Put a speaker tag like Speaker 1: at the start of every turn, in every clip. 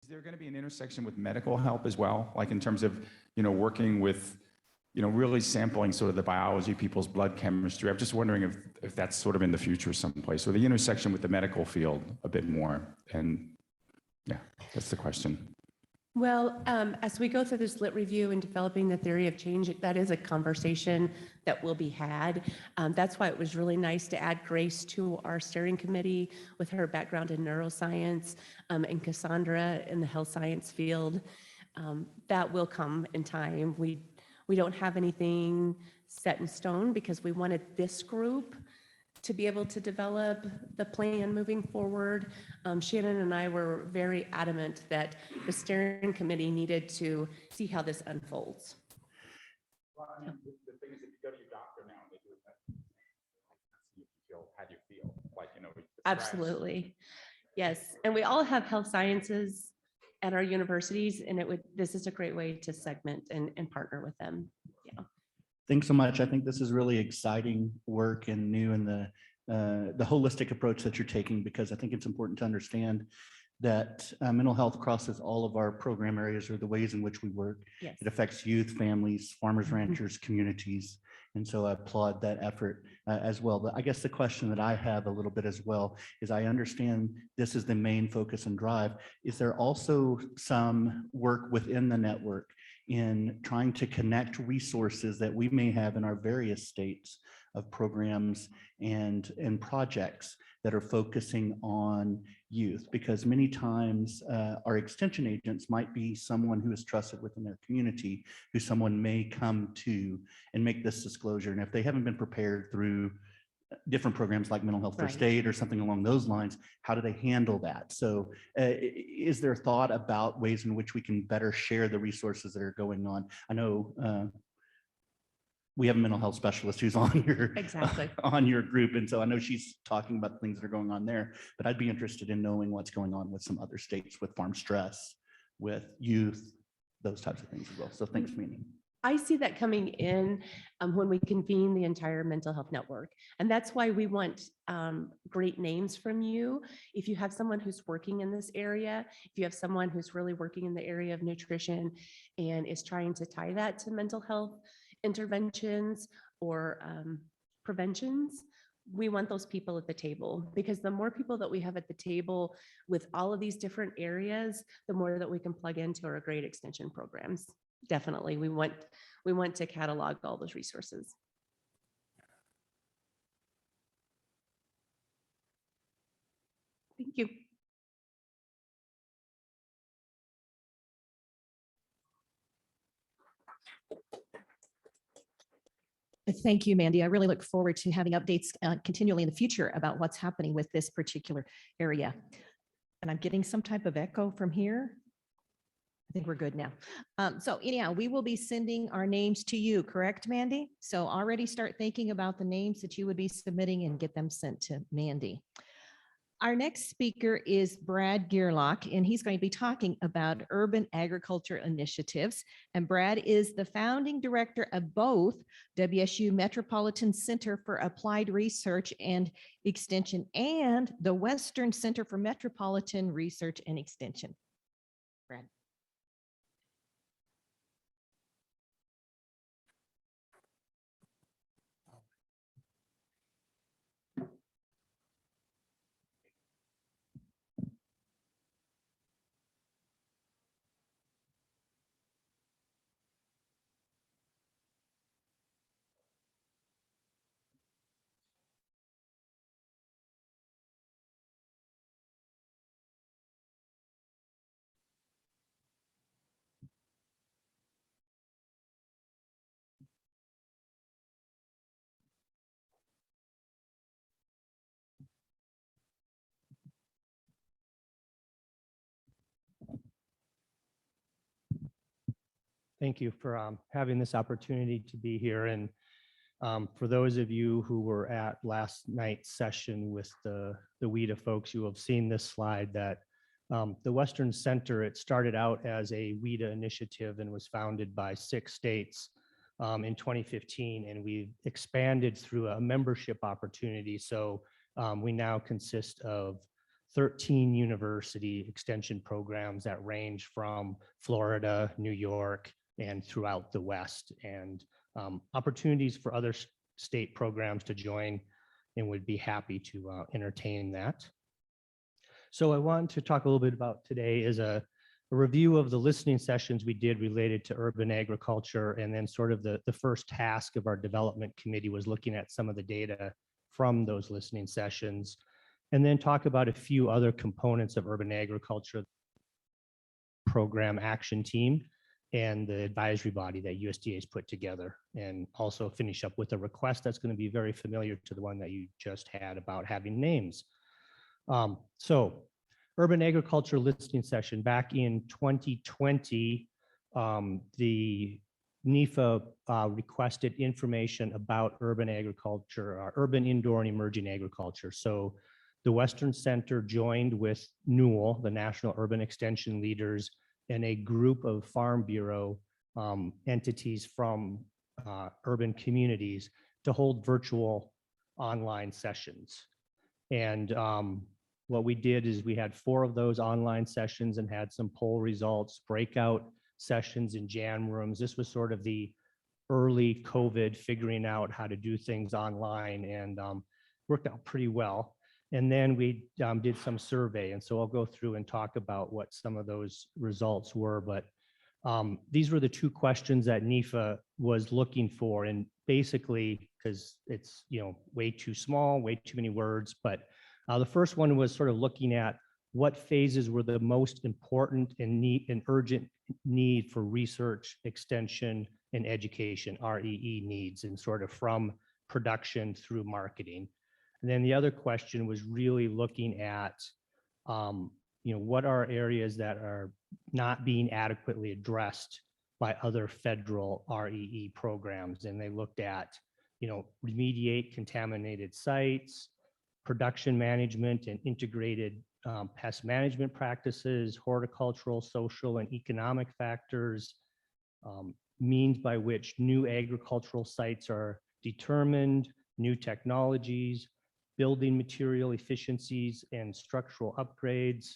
Speaker 1: there going to be an intersection with medical help as well? Like in terms of, working with, really sampling sort of the biology, people's blood chemistry. I'm just wondering if that's sort of in the future someplace, or the intersection with the medical field a bit more. And yeah, that's the question.
Speaker 2: Well, as we go through this lit review and developing the theory of change, that is a conversation that will be had. That's why it was really nice to add Grace to our steering committee with her background in neuroscience, and Cassandra in the health science field. That will come in time. We don't have anything set in stone because we wanted this group to be able to develop the plan moving forward. Shannon and I were very adamant that the steering committee needed to see how this unfolds.
Speaker 1: Well, I mean, the thing is, if you go to your doctor now, they do it. How do you feel? Like,
Speaker 2: Absolutely. Yes. And we all have health sciences at our universities, and this is a great way to segment and partner with them. Yeah.
Speaker 3: Thanks so much. I think this is really exciting work and new in the holistic approach that you're taking, because I think it's important to understand that mental health crosses all of our program areas or the ways in which we work.
Speaker 2: Yes.
Speaker 3: It affects youth, families, farmers, ranchers, communities. And so I applaud that effort as well. But I guess the question that I have a little bit as well is, I understand this is the main focus and drive. Is there also some work within the network in trying to connect resources that we may have in our various states of programs and projects that are focusing on youth? Because many times our extension agents might be someone who is trusted within their community, who someone may come to and make this disclosure. And if they haven't been prepared through different programs like Mental Health First Aid or something along those lines, how do they handle that? So is there thought about ways in which we can better share the resources that are going on? I know we have a mental health specialist who's on your on your group, and so I know she's talking about things that are going on there, but I'd be interested in knowing what's going on with some other states with farm stress, with youth, those types of things as well. So thanks, Mandy.
Speaker 2: I see that coming in when we convene the entire mental health network. And that's why we want great names from you. If you have someone who's working in this area, if you have someone who's really working in the area of nutrition and is trying to tie that to mental health interventions or preventions, we want those people at the table, because the more people that we have at the table with all of these different areas, the more that we can plug into our great extension programs. Definitely, we want to catalog all those resources. Thank you.
Speaker 4: Thank you, Mandy. I really look forward to having updates continually in the future about what's happening with this particular area. And I'm getting some type of echo from here. I think we're good now. So anyhow, we will be sending our names to you, correct, Mandy? So already start thinking about the names that you would be submitting and get them sent to Mandy. Our next speaker is Brad Gearlock, and he's going to be talking about urban agriculture initiatives. And Brad is the founding director of both WSU Metropolitan Center for Applied Research and Extension and the Western Center for Metropolitan Research and Extension. Brad.
Speaker 5: Thank you for having this opportunity to be here. And for those of you who were at last night's session with the WIDA folks, you have seen this slide that the Western Center, it started out as a WIDA initiative and was founded by 6 states in 2015. And we've expanded through a membership opportunity. So we now consist of 13 university extension programs that range from Florida, New York, and throughout the West, and opportunities for other state programs to join, and would be happy to entertain that. So I want to talk a little bit about today is a review of the listening sessions we did related to urban agriculture, and then sort of the first task of our development committee was looking at some of the data from those listening sessions, and then talk about a few other components of urban agriculture program action team and the advisory body that USDA has put together, and also finish up with a request that's going to be very familiar to the one that you just had about having names. So urban agriculture listening session back in 2020, the NEFA requested information about urban agriculture, urban indoor and emerging agriculture. So the Western Center joined with NUEL, the National Urban Extension Leaders, and a group of Farm Bureau entities from urban communities to hold virtual online sessions. And what we did is we had 4 of those online sessions and had some poll results, breakout sessions in jam rooms. This was sort of the early COVID figuring out how to do things online, and worked out pretty well. And then we did some survey. And so I'll go through and talk about what some of those results were. But these were the 2 questions that NEFA was looking for. And basically, because it's, way too small, way too many words. But the first one was sort of looking at what phases were the most important and urgent need for research, extension, and education, REE needs, and sort of from production through marketing. And then the other question was really looking at, what are areas that are not being adequately addressed by other federal REE programs. And they looked at, remediate contaminated sites, production management and integrated pest management practices, horticultural, social, and economic factors, means by which new agricultural sites are determined, new technologies, building material efficiencies and structural upgrades,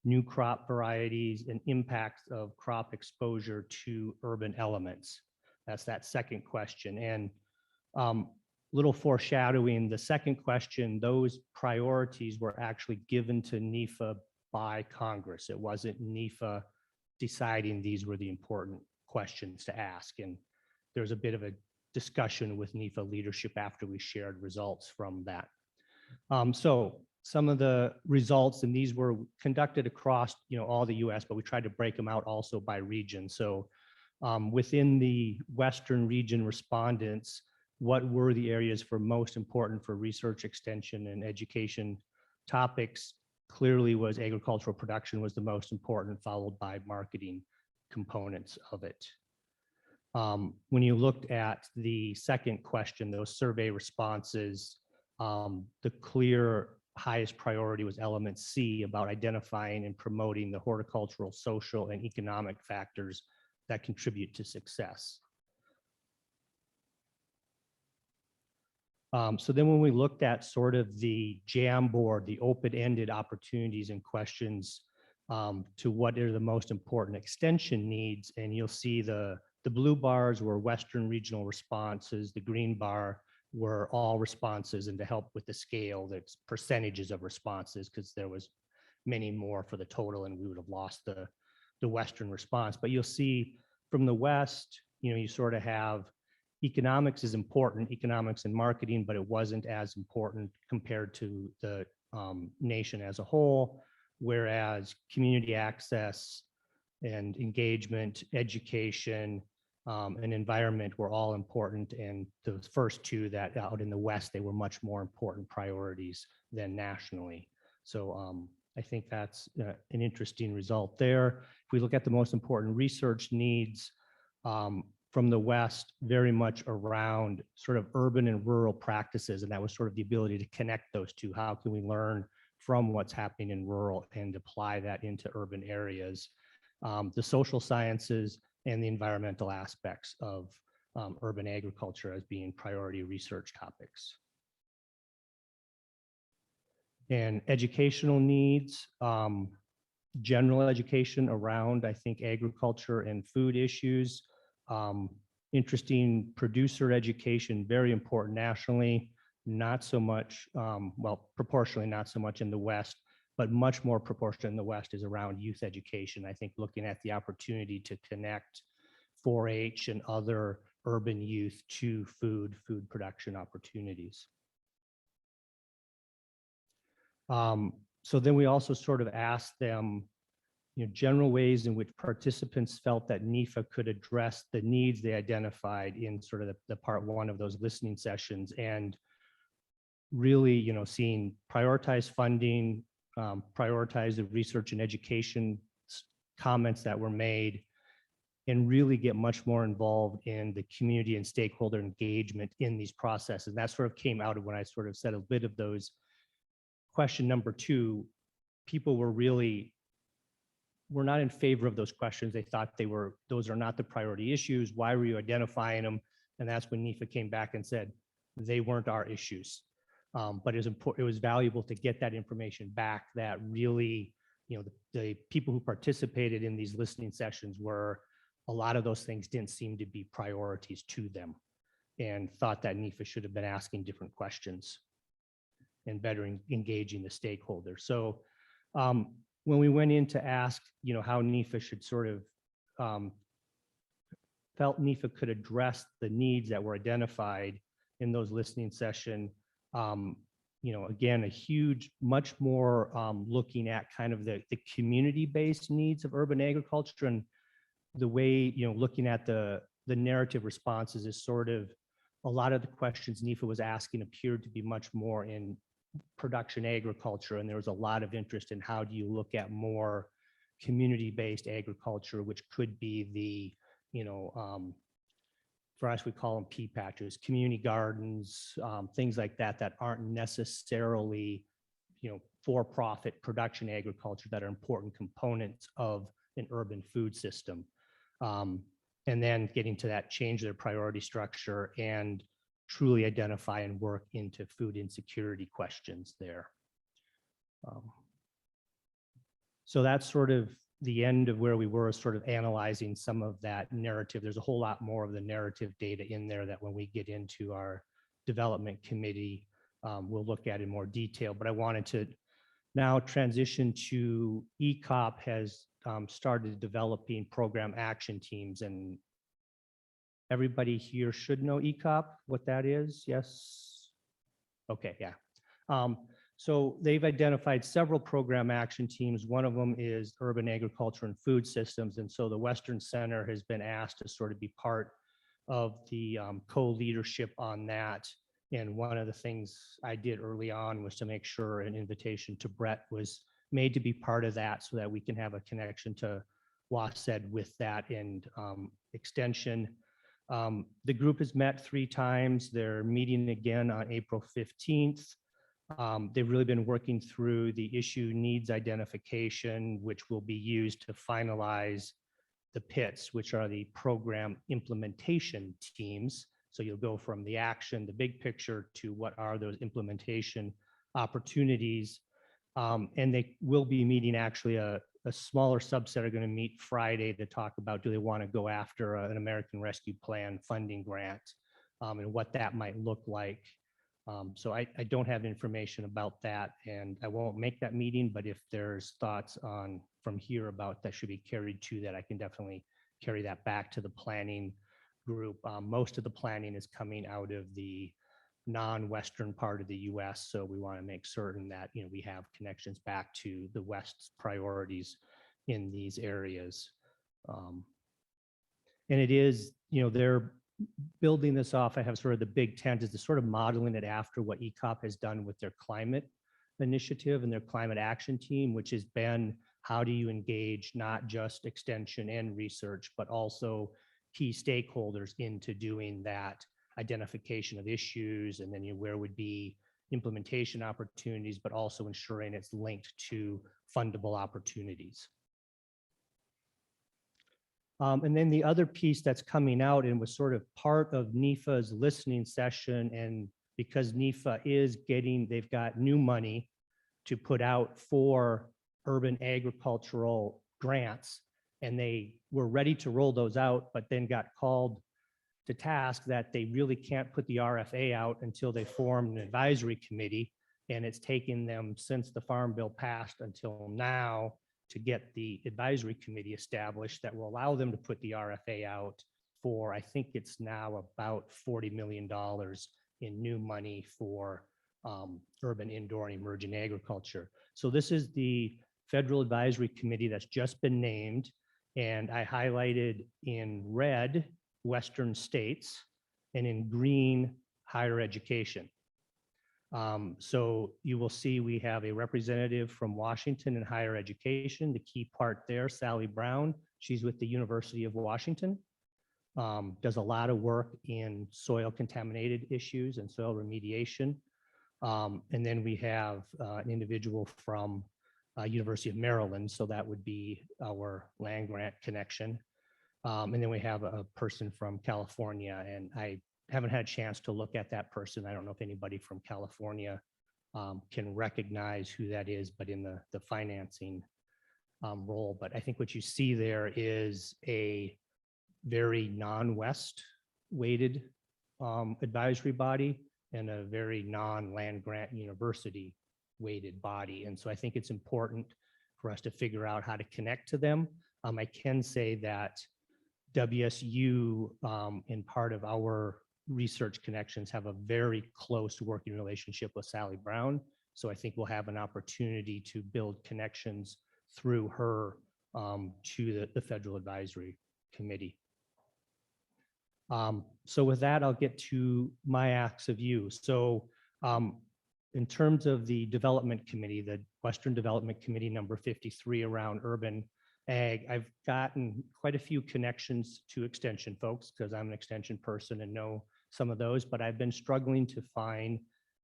Speaker 5: new crop varieties, and impacts of crop exposure to urban elements. That's that second question. And little foreshadowing, the second question, those priorities were actually given to NEFA by Congress. It wasn't NEFA deciding these were the important questions to ask. And there's a bit of a discussion with NEFA leadership after we shared results from that. So some of the results, and these were conducted across all the US, but we tried to break them out also by region. So within the Western region respondents, what were the areas for most important for research, extension, and education topics? Clearly was agricultural production was the most important, followed by marketing components of it. When you looked at the second question, those survey responses, the clear highest priority was element C, about identifying and promoting the horticultural, social, and economic factors that contribute to success. So then when we looked at sort of the Jamboard, the open-ended opportunities and questions to what are the most important extension needs, and you'll see the blue bars were Western regional responses, the green bar were all responses, and to help with the scale, that's percentages of responses, because there was many more for the total and we would have lost the Western response. But you'll see from the West, you sort of have economics is important, economics and marketing, but it wasn't as important compared to the nation as a whole, whereas community access and engagement, education, and environment were all important. And the first 2 that out in the West, they were much more important priorities than nationally. So I think that's an interesting result there. If we look at the most important research needs, from the West, very much around sort of urban and rural practices. And that was sort of the ability to connect those 2. How can we learn from what's happening in rural and apply that into urban areas? The social sciences and the environmental aspects of urban agriculture as being priority research topics. And educational needs, general education around, I think, agriculture and food issues. Interesting producer education, very important nationally, not so much, well, proportionally not so much in the West, but much more proportionate in the West is around youth education. I think looking at the opportunity to connect 4-H and other urban youth to food production opportunities. So then we also sort of asked them, general ways in which participants felt that NEFA could address the needs they identified in sort of the part one of those listening sessions, and really, seeing prioritized funding, prioritize the research and education comments that were made, and really get much more involved in the community and stakeholder engagement in these processes. And that sort of came out of when I sort of said a bit of those. Question number 2, people were not in favor of those questions. They thought those are not the priority issues. Why were you identifying them? And that's when NEFA came back and said, they weren't our issues. But it was valuable to get that information back, that really, the people who participated in these listening sessions were, a lot of those things didn't seem to be priorities to them, and thought that NEFA should have been asking different questions and better engaging the stakeholders. So when we went in to ask, how NEFA should sort of felt NEFA could address the needs that were identified in those listening session, again, a huge, much more looking at kind of the community-based needs of urban agriculture, and the way, looking at the narrative responses is sort of, a lot of the questions NEFA was asking appeared to be much more in production agriculture, and there was a lot of interest in how do you look at more community-based agriculture, which could be the, for us, we call them pea patches, community gardens, things like that, that aren't necessarily, for-profit production agriculture, that are important components of an urban food system. And then getting to that, change their priority structure and truly identify and work into food insecurity questions there. So that's sort of the end of where we were, sort of analyzing some of that narrative. There's a whole lot more of the narrative data in there that when we get into our development committee, we'll look at in more detail. But I wanted to now transition to ECOP has started developing program action teams, and everybody here should know ECOP, what that is. Yes? Okay, yeah. So they've identified several program action teams. One of them is urban agriculture and food systems. And so the Western Center has been asked to sort of be part of the co-leadership on that. And one of the things I did early on was to make sure an invitation to Brett was made to be part of that, so that we can have a connection to WASED with that and extension. The group has met 3 times. They're meeting again on April 15th. They've really been working through the issue needs identification, which will be used to finalize the PITs, which are the program implementation teams. So you'll go from the action, the big picture, to what are those implementation opportunities. And they will be meeting, actually, a smaller subset are going to meet Friday to talk about, do they want to go after an American Rescue Plan funding grant, and what that might look like. So I don't have information about that, and I won't make that meeting, but if there's thoughts on from here about that should be carried to that, I can definitely carry that back to the planning group. Most of the planning is coming out of the non-Western part of the US. So we want to make certain that, we have connections back to the West's priorities in these areas. And it is, they're building this off. I have sort of the big tent is to sort of modeling it after what ECOP has done with their climate initiative and their climate action team, which has been, how do you engage not just extension and research, but also key stakeholders into doing that identification of issues, and then where would be implementation opportunities, but also ensuring it's linked to fundable opportunities. And then the other piece that's coming out and was sort of part of NEFA's listening session, and because NEFA is they've got new money to put out for urban agricultural grants. And they were ready to roll those out, but then got called to task that they really can't put the RFA out until they form an advisory committee. And it's taken them since the Farm Bill passed until now to get the advisory committee established that will allow them to put the RFA out for, I think it's now about $40 million in new money for urban indoor and emerging agriculture. So this is the Federal Advisory Committee that's just been named. And I highlighted in red, Western states, and in green, higher education. So you will see we have a representative from Washington in higher education. The key part there, Sally Brown, she's with the University of Washington, does a lot of work in soil contaminated issues and soil remediation. And then we have an individual from University of Maryland, so that would be our land grant connection. And then we have a person from California, and I haven't had a chance to look at that person. I don't know if anybody from California can recognize who that is, but in the financing role. But I think what you see there is a very non-West weighted advisory body and a very non-land grant university weighted body. And so I think it's important for us to figure out how to connect to them. I can say that WSU, in part of our research connections, have a very close working relationship with Sally Brown. So I think we'll have an opportunity to build connections through her to the Federal Advisory Committee. So with that, I'll get to my acts of you. So in terms of the Development Committee, the Western Development Committee number 53 around urban ag, I've gotten quite a few connections to extension folks because I'm an extension person and know some of those, but I've been struggling to find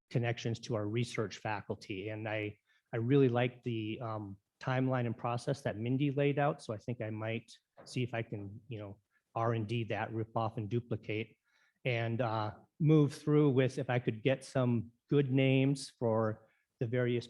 Speaker 5: connections to our research faculty. And I really like the timeline and process that Mindy laid out. So I think I might see if I can, R&D that, rip off and duplicate, and move through with, if I could get some good names for the various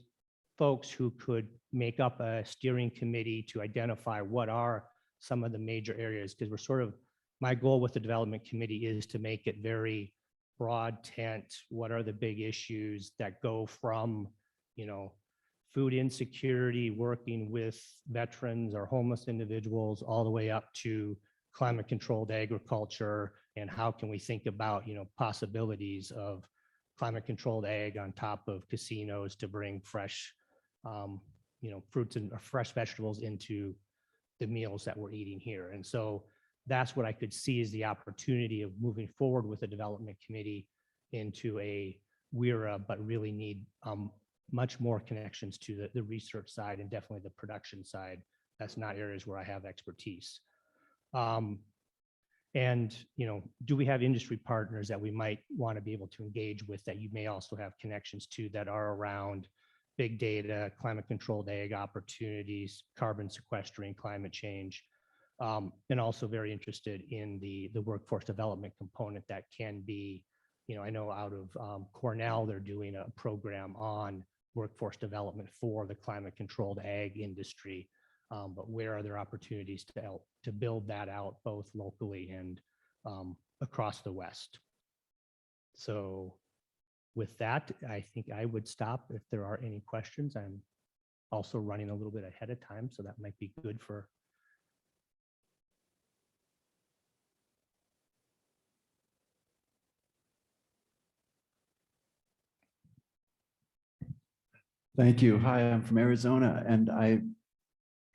Speaker 5: folks who could make up a steering committee to identify what are some of the major areas, because we're sort of, my goal with the development committee is to make it very broad tent. What are the big issues that go from, food insecurity, working with veterans or homeless individuals, all the way up to climate controlled agriculture, and how can we think about, possibilities of climate controlled ag on top of casinos to bring fresh, fruits and fresh vegetables into the meals that we're eating here. And so that's what I could see as the opportunity of moving forward with the development committee into a WIRA, but really need much more connections to the research side and definitely the production side. That's not areas where I have expertise. And, do we have industry partners that we might want to be able to engage with that you may also have connections to that are around big data, climate controlled ag opportunities, carbon sequestering, climate change, and also very interested in the workforce development component that can be, I know out of Cornell, they're doing a program on workforce development for the climate controlled ag industry. But where are there opportunities to build that out both locally and across the West? So with that, I think I would stop if there are any questions. I'm also running a little bit ahead of time, so that might be good for.
Speaker 6: Thank you. Hi, I'm from Arizona, and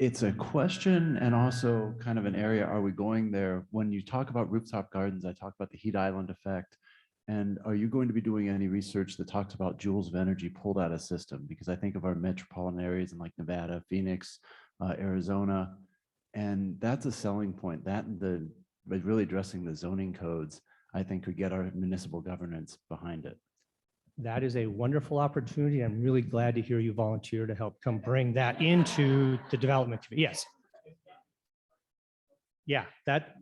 Speaker 6: it's a question and also kind of an area, are we going there? When you talk about rooftop gardens, I talk about the heat island effect. And are you going to be doing any research that talks about joules of energy pulled out of system? Because I think of our metropolitan areas in like Nevada, Phoenix, Arizona, and that's a selling point. That and really addressing the zoning codes, I think could get our municipal governance behind it.
Speaker 5: That is a wonderful opportunity. I'm really glad to hear you volunteer to help come bring that into the development committee. Yes. Yeah, that.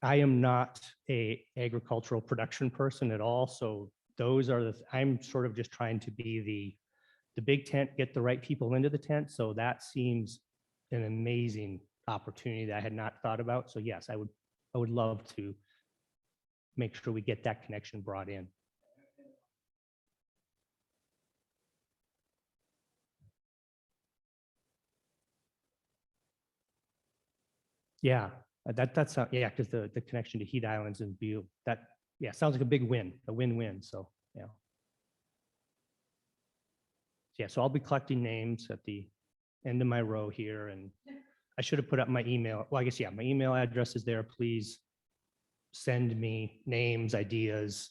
Speaker 5: I am not a agricultural production person at all, so those are I'm sort of just trying to be the big tent, get the right people into the tent. So that seems an amazing opportunity that I had not thought about. So yes, I would love to make sure we get that connection brought in. Yeah, that's, yeah, because the connection to Heat Islands and Butte, that, yeah, sounds like a big win, a win-win. So, yeah. Yeah, so I'll be collecting names at the end of my row here, and I should have put up my email. Well, I guess, yeah, my email address is there. Please send me names, ideas.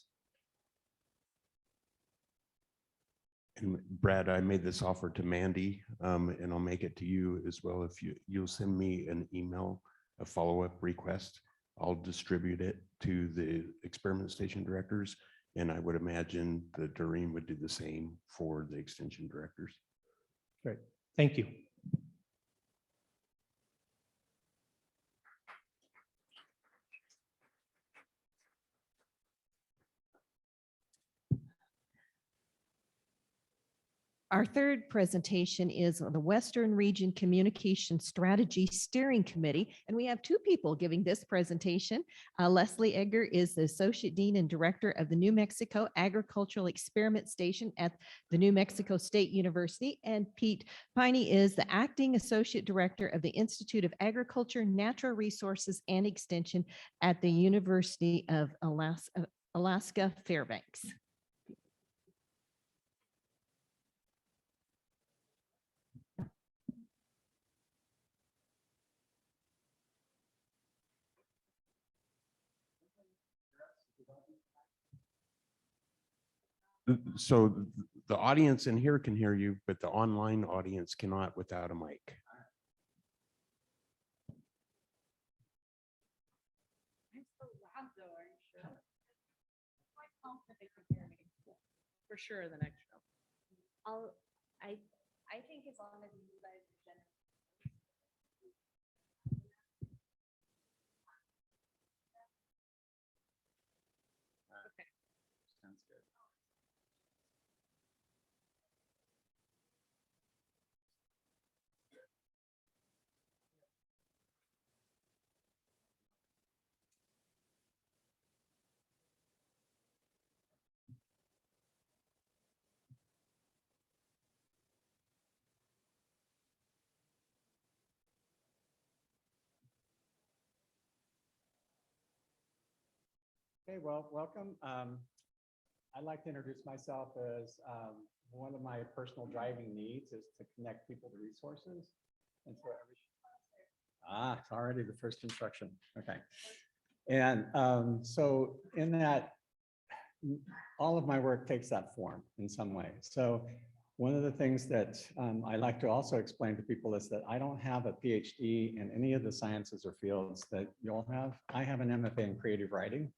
Speaker 7: And Brad, I made this offer to Mandy, and I'll make it to you as well. If you'll send me an email, a follow-up request, I'll distribute it to the experiment station directors. And I would imagine that Doreen would do the same for the extension directors.
Speaker 5: Great, thank you.
Speaker 4: Our third presentation is the Western Region Communication Strategy Steering Committee, and we have two people giving this presentation. Leslie Edgar is the Associate Dean and Director of the New Mexico Agricultural Experiment Station at the New Mexico State University, and Pete Piney is the Acting Associate Director of the Institute of Agriculture, Natural Resources, and Extension at the University of Alaska Fairbanks.
Speaker 7: So the audience in here can hear you, but the online audience cannot without a mic.
Speaker 8: I'm so loud though, are you sure? Quite confident they can hear me. For sure, the next show.
Speaker 9: I think as long as you guys are generous.
Speaker 1: Sounds good.
Speaker 10: Okay, well, welcome. I'd like to introduce myself as one of my personal driving needs is to connect people to resources. And so it's already the first instruction. Okay. And so in that, all of my work takes that form in some way. So one of the things that I like to also explain to people is that I don't have a PhD in any of the sciences or fields that you'll have. I have an MFA in creative writing.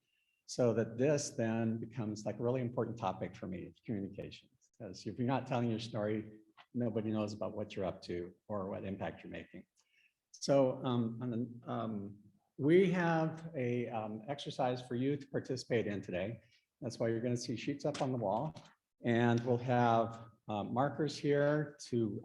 Speaker 10: So that this then becomes like a really important topic for me, communications. Because if you're not telling your story, nobody knows about what you're up to or what impact you're making. So we have a exercise for you to participate in today. That's why you're going to see sheets up on the wall. And we'll have markers here to,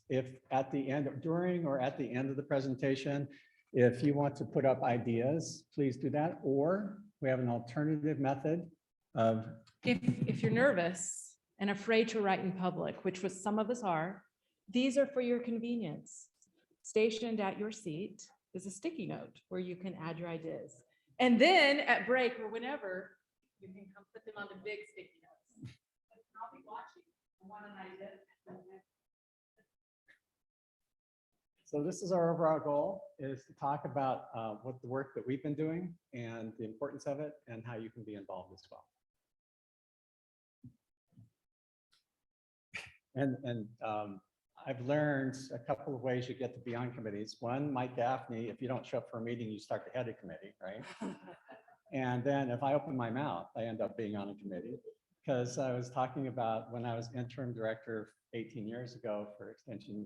Speaker 10: if at the end, during or at the end of the presentation, if you want to put up ideas, please do that. Or we have an alternative method of.
Speaker 8: If you're nervous and afraid to write in public, which was some of us are, these are for your convenience. Stationed at your seat is a sticky note where you can add your ideas. And then at break or whenever, you can come put them on the big sticky notes. I'll be watching. I want an idea.
Speaker 10: So this is our overall goal, is to talk about what the work that we've been doing and the importance of it and how you can be involved as well. And I've learned a couple of ways you get to be on committees. One, Mike Gaffney, if you don't show up for a meeting, you start the head of committee, right? And then if I open my mouth, I end up being on a committee. Because I was talking about when I was interim director 18 years ago for extension,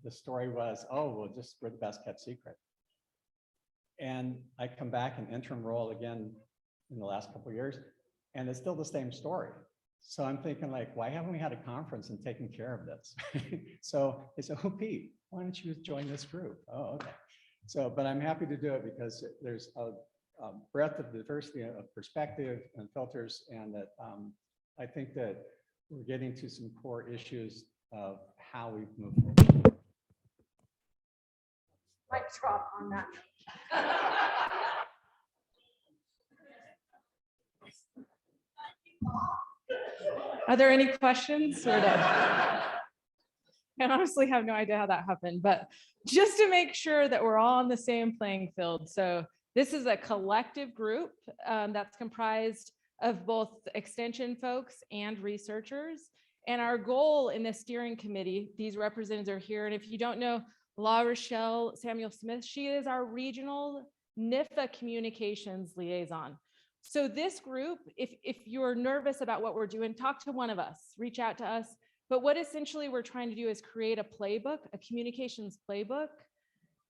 Speaker 10: the story was, oh, well, just we're the best kept secret. And I come back in interim role again in the last couple of years. And it's still the same story. So I'm thinking like, why haven't we had a conference and taken care of this? So they said, oh, Pete, why don't you join this group? Oh, okay. So, but I'm happy to do it because there's a breadth of diversity of perspective and filters, and that I think that we're getting to some core issues of how we move forward.
Speaker 8: Mic drop on that. Are there any questions? Or I honestly have no idea how that happened, but just to make sure that we're all on the same playing field. So this is a collective group that's comprised of both extension folks and researchers. And our goal in the steering committee, these representatives are here. And if you don't know La Rochelle Samuel Smith, she is our regional NIFA communications liaison. So this group, if you're nervous about what we're doing, talk to one of us, reach out to us. But what essentially we're trying to do is create a playbook, a communications playbook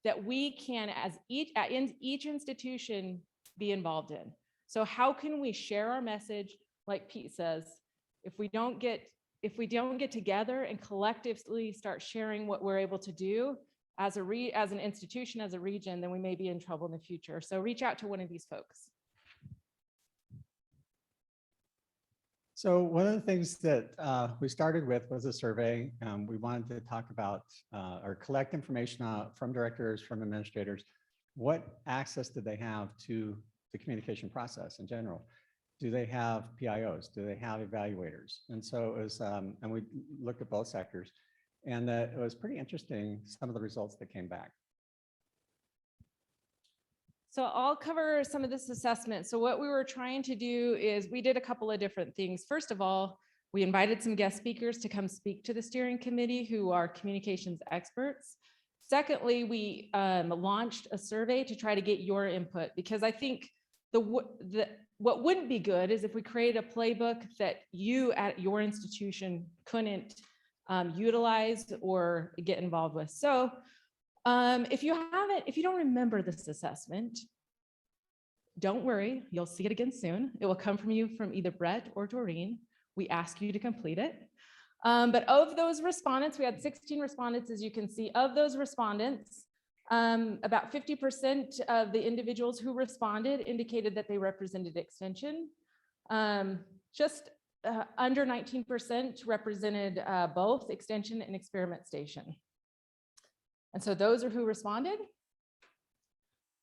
Speaker 8: that we can, as each institution, be involved in. So how can we share our message, like Pete says, if we don't get together and collectively start sharing what we're able to do as an institution, as a region, then we may be in trouble in the future. So reach out to one of these folks.
Speaker 10: So one of the things that we started with was a survey. We wanted to talk about or collect information from directors, from administrators. What access do they have to the communication process in general? Do they have PIOs? Do they have evaluators? And so it was, and we looked at both sectors, and it was pretty interesting, some of the results that came back.
Speaker 8: So I'll cover some of this assessment. So what we were trying to do is we did a couple of different things. First of all, we invited some guest speakers to come speak to the steering committee who are communications experts. Secondly, we launched a survey to try to get your input, because I think what wouldn't be good is if we create a playbook that you at your institution couldn't utilize or get involved with. So if you don't remember this assessment, don't worry, you'll see it again soon. It will come from either Brett or Doreen. We ask you to complete it. But of those respondents, we had 16 respondents, as you can see. Of those respondents, about 50% of the individuals who responded indicated that they represented extension. Just under 19% represented both extension and experiment station. And so those are who responded.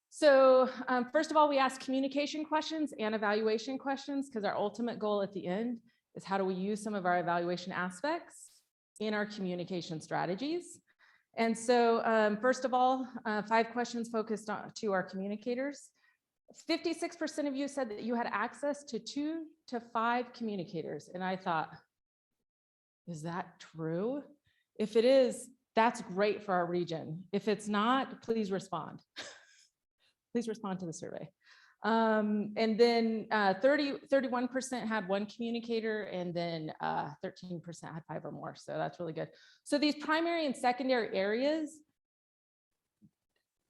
Speaker 8: So first of all, we asked communication questions and evaluation questions, because our ultimate goal at the end is how do we use some of our evaluation aspects in our communication strategies. And so first of all, 5 questions focused to our communicators. 56% of you said that you had access to 2 to 5 communicators. And I thought, is that true? If it is, that's great for our region. If it's not, please respond. Please respond to the survey. And then 31% had 1 communicator, and then 13% had 5 or more. So that's really good. So these primary and secondary areas,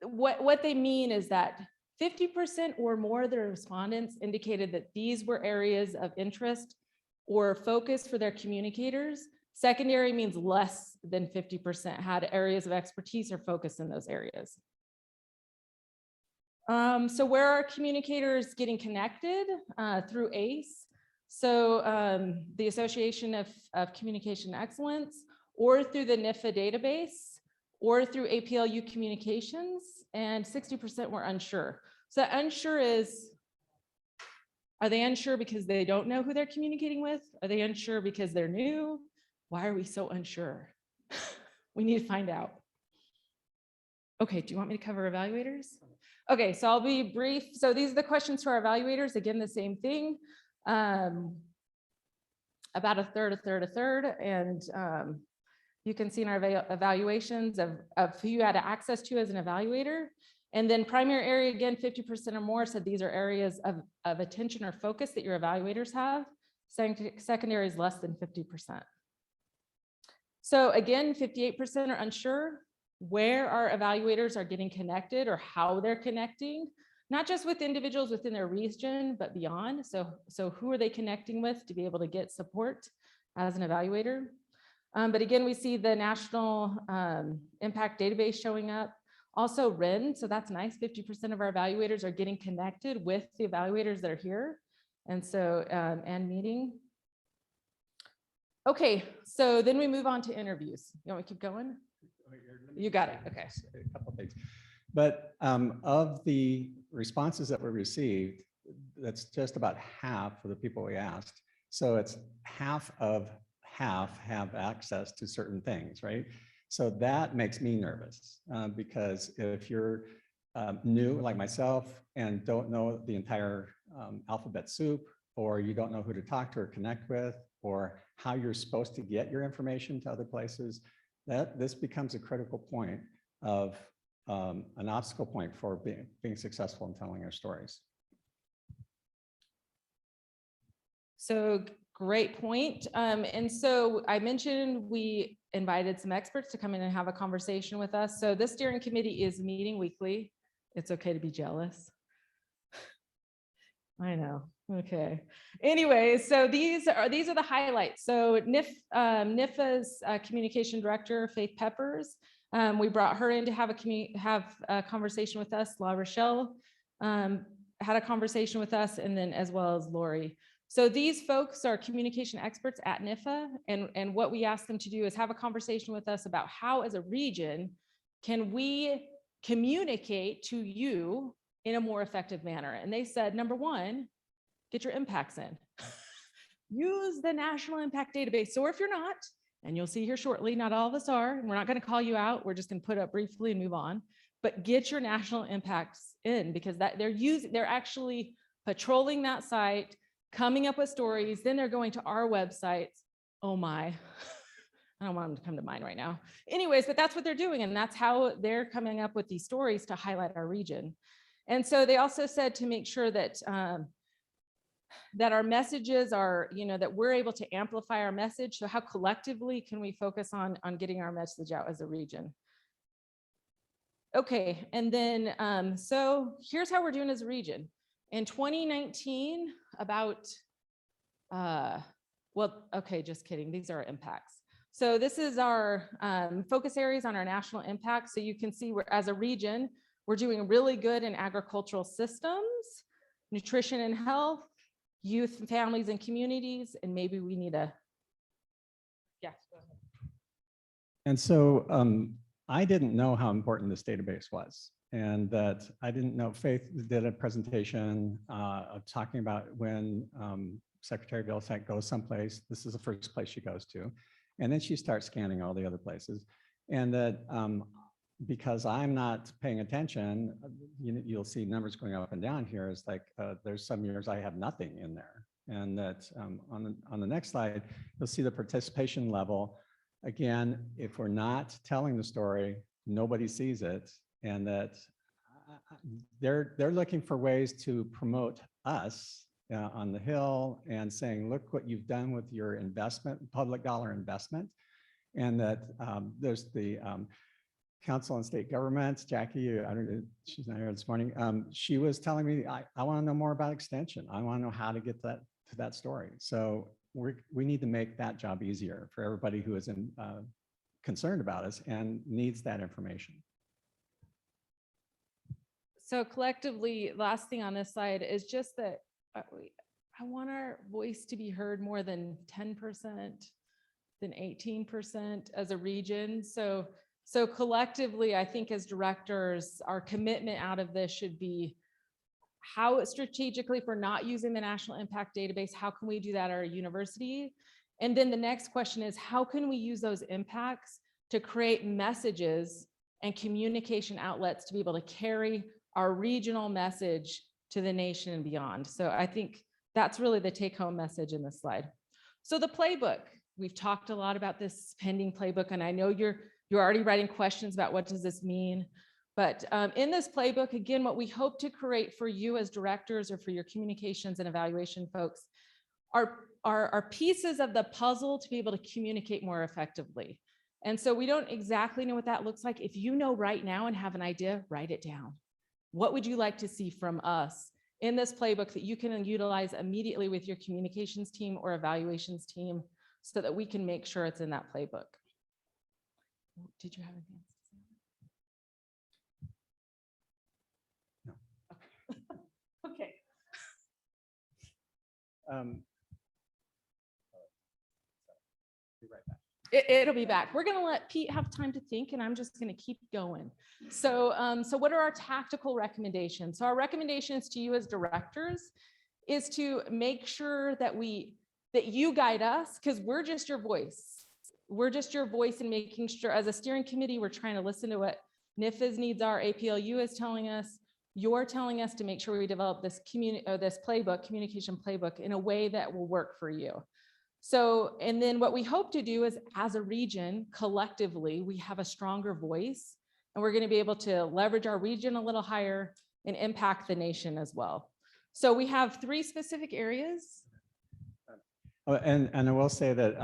Speaker 8: what they mean is that 50% or more of the respondents indicated that these were areas of interest or focus for their communicators. Secondary means less than 50% had areas of expertise or focus in those areas. So where are communicators getting connected? Through ACE. So the Association of Communication Excellence, or through the NIFA database, or through APLU communications, and 60% were unsure. So unsure is, are they unsure because they don't know who they're communicating with? Are they unsure because they're new? Why are we so unsure? We need to find out. Okay, do you want me to cover evaluators? Okay, so I'll be brief. So these are the questions to our evaluators. Again, the same thing. About a third. And you can see in our evaluations of who you had access to as an evaluator. And then primary area, again, 50% or more said these are areas of attention or focus that your evaluators have. Secondary is less than 50%. So again, 58% are unsure where our evaluators are getting connected or how they're connecting. not just with individuals within their region, but beyond. So who are they connecting with to be able to get support as an evaluator? But again, we see the National Impact Database showing up. Also RIN, so that's nice. 50% of our evaluators are getting connected with the evaluators that are here. And so, and meeting. Okay, so then we move on to interviews. You want me to keep going? You got it, okay.
Speaker 10: A couple things. But of the responses that were received, that's just about half of the people we asked. So it's half have access to certain things, right? So that makes me nervous because if you're new like myself and don't know the entire alphabet soup, or you don't know who to talk to or connect with, or how you're supposed to get your information to other places, this becomes a critical point of an obstacle point for being successful in telling our stories.
Speaker 8: So great point. And so I mentioned we invited some experts to come in and have a conversation with us. So this steering committee is meeting weekly. It's okay to be jealous. I know. Okay. Anyway, so these are the highlights. So NIFA's communication director, Faith Peppers, we brought her in to have a conversation with us. La Rochelle had a conversation with us, and then as well as Lori. So these folks are communication experts at NIFA, and what we asked them to do is have a conversation with us about how, as a region, can we communicate to you in a more effective manner. And they said, number one, get your impacts in. Use the National Impact Database. So if you're not, and you'll see here shortly, not all of us are, and we're not going to call you out. We're just going to put up briefly and move on. But get your national impacts in, because they're actually patrolling that site, coming up with stories. Then they're going to our websites. Oh my, I don't want them to come to mind right now. Anyways, but that's what they're doing. And that's how they're coming up with these stories to highlight our region. And so they also said to make sure that that our messages are, that we're able to amplify our message. So how collectively can we focus on getting our message out as a region? Okay, and then so here's how we're doing as a region. In 2019, just kidding. These are our impacts. So this is our focus areas on our national impact. So you can see we're, as a region, we're doing really good in agricultural systems, nutrition and health, youth and families and communities, and maybe we need a, yeah. Go ahead.
Speaker 10: And so I didn't know how important this database was, and that I didn't know. Faith did a presentation of talking about when Secretary Vilsack goes someplace, this is the first place she goes to. And then she starts scanning all the other places. And that because I'm not paying attention, you'll see numbers going up and down here. Is like there's some years I have nothing in there. And that on the next slide, you'll see the participation level. Again, if we're not telling the story, nobody sees it. And that they're looking for ways to promote us on the Hill and saying, look what you've done with your investment, public dollar investment. And that there's the Council on State Governments, Jackie, I don't know, she's not here this morning. She was telling me, I want to know more about extension. I want to know how to get to that story. So we need to make that job easier for everybody who is concerned about us and needs that information.
Speaker 8: So collectively, last thing on this slide is just that I want our voice to be heard more than 10%, than 18% as a region. So collectively, I think as directors, our commitment out of this should be how strategically, if we're not using the National Impact Database, how can we do that at our university? And then the next question is, how can we use those impacts to create messages and communication outlets to be able to carry our regional message to the nation and beyond? So I think that's really the take-home message in this slide. So the playbook, we've talked a lot about this pending playbook, and I know you're already writing questions about what does this mean. But in this playbook, again, what we hope to create for you as directors or for your communications and evaluation folks are pieces of the puzzle to be able to communicate more effectively. And so we don't exactly know what that looks like. If you know right now and have an idea, write it down. What would you like to see from us in this playbook that you can utilize immediately with your communications team or evaluations team so that we can make sure it's in that playbook? Did you have anything else to say? No. Okay.
Speaker 10: Be right back.
Speaker 8: It'll be back. We're going to let Pete have time to think, and I'm just going to keep going. So what are our tactical recommendations? So our recommendations to you as directors is to make sure that you guide us, because we're just your voice. We're just your voice in making sure, as a steering committee, we're trying to listen to what NIFA's needs are, APLU is telling us. You're telling us to make sure we develop this communication playbook in a way that will work for you. So, and then what we hope to do is, as a region, collectively, we have a stronger voice, and we're going to be able to leverage our region a little higher and impact the nation as well. So we have 3 specific areas.
Speaker 10: Oh, and I will say that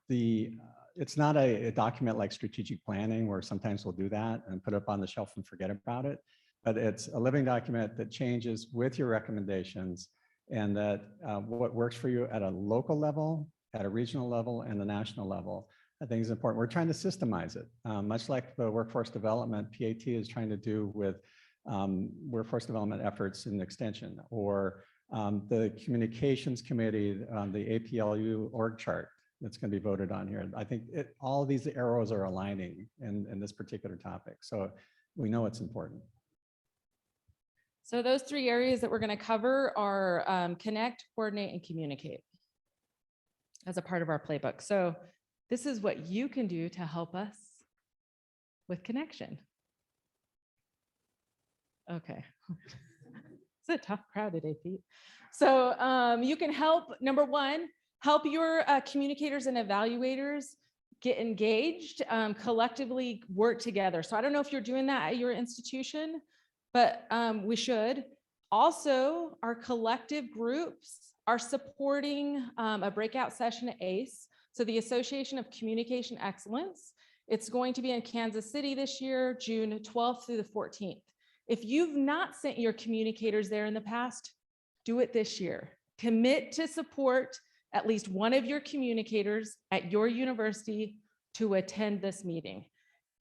Speaker 10: it's not a document like strategic planning where sometimes we'll do that and put it up on the shelf and forget about it. But it's a living document that changes with your recommendations, and that what works for you at a local level, at a regional level, and the national level, I think is important. We're trying to systemize it, much like the workforce development PAT is trying to do with workforce development efforts in extension, or the communications committee, the APLU org chart that's going to be voted on here. I think all of these arrows are aligning in this particular topic. So we know it's important.
Speaker 8: So those 3 areas that we're going to cover are connect, coordinate, and communicate as a part of our playbook. So this is what you can do to help us with connection. Okay. It's a tough crowd today, Pete. So you can help, number 1, help your communicators and evaluators get engaged, collectively work together. So I don't know if you're doing that at your institution, but we should. Also, our collective groups are supporting a breakout session at ACE, so the Association of Communication Excellence. It's going to be in Kansas City this year, June 12th through the 14th. If you've not sent your communicators there in the past, do it this year. Commit to support at least one of your communicators at your university to attend this meeting.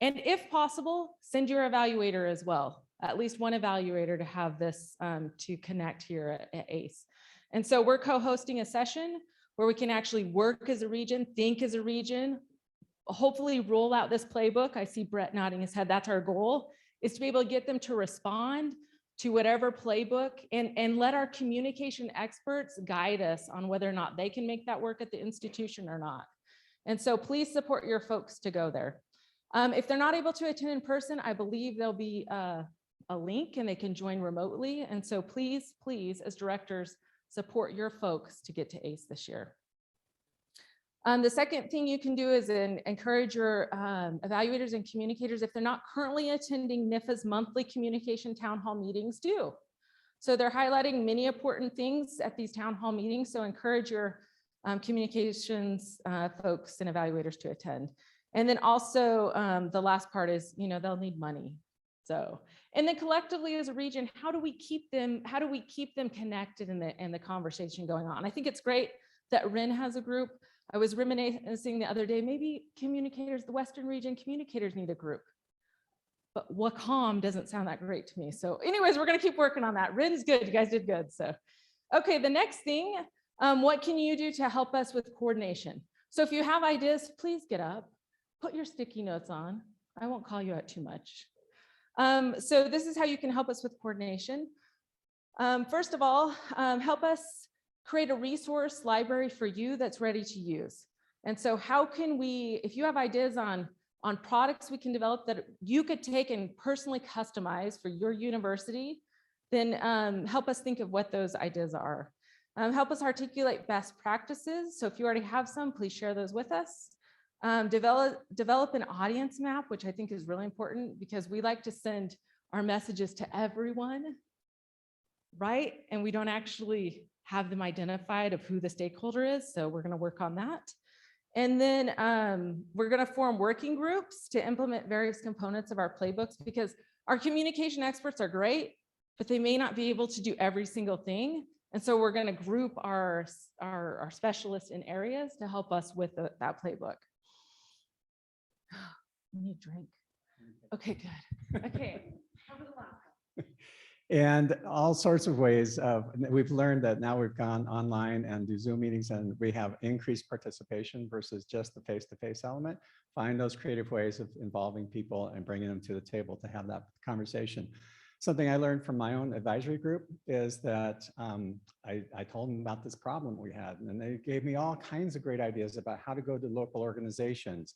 Speaker 8: And if possible, send your evaluator as well, at least one evaluator to have this to connect here at ACE. And so we're co-hosting a session where we can actually work as a region, think as a region, hopefully roll out this playbook. I see Brett nodding his head. That's our goal, is to be able to get them to respond to whatever playbook and let our communication experts guide us on whether or not they can make that work at the institution or not. And so please support your folks to go there. If they're not able to attend in person, I believe there'll be a link and they can join remotely. And so please, as directors, support your folks to get to ACE this year. The second thing you can do is encourage your evaluators and communicators, if they're not currently attending NIFA's monthly communication town hall meetings, do. So they're highlighting many important things at these town hall meetings. So encourage your communications folks and evaluators to attend. And then also the last part is, they'll need money. So, and then collectively as a region, how do we keep them connected and the conversation going on? I think it's great that RIN has a group. I was reminiscing the other day, maybe communicators, the Western region communicators need a group, but WACOM doesn't sound that great to me. So anyways, we're going to keep working on that. RIN's good. You guys did good. So, okay. The next thing, what can you do to help us with coordination? So if you have ideas, please get up, put your sticky notes on. I won't call you out too much. So this is how you can help us with coordination. First of all, help us create a resource library for you that's ready to use. And so how can we, if you have ideas on products we can develop that you could take and personally customize for your university, then help us think of what those ideas are. Help us articulate best practices. So if you already have some, please share those with us. Develop an audience map, which I think is really important because we like to send our messages to everyone, right? And we don't actually have them identified of who the stakeholder is. So we're going to work on that. And then we're going to form working groups to implement various components of our playbooks, because Our communication experts are great, but they may not be able to do every single thing. And so we're going to group our specialists in areas to help us with that playbook. We need a drink. Okay, good. Okay. Over the last one.
Speaker 10: And all sorts of ways of, we've learned that now we've gone online and do Zoom meetings and we have increased participation versus just the face-to-face element. Find those creative ways of involving people and bringing them to the table to have that conversation. Something I learned from my own advisory group is that I told them about this problem we had, and they gave me all kinds of great ideas about how to go to local organizations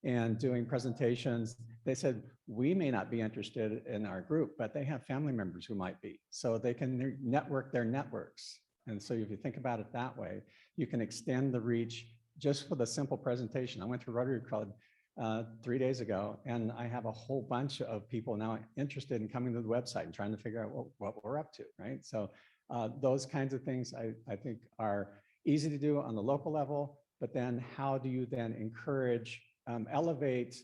Speaker 10: and doing presentations. They said, we may not be interested in our group, but they have family members who might be. So they can network their networks. And so if you think about it that way, you can extend the reach just with a simple presentation. I went to Rotary Club 3 days ago, and I have a whole bunch of people now interested in coming to the website and trying to figure out what we're up to, right? So those kinds of things I think are easy to do on the local level, but then how do you then encourage, elevate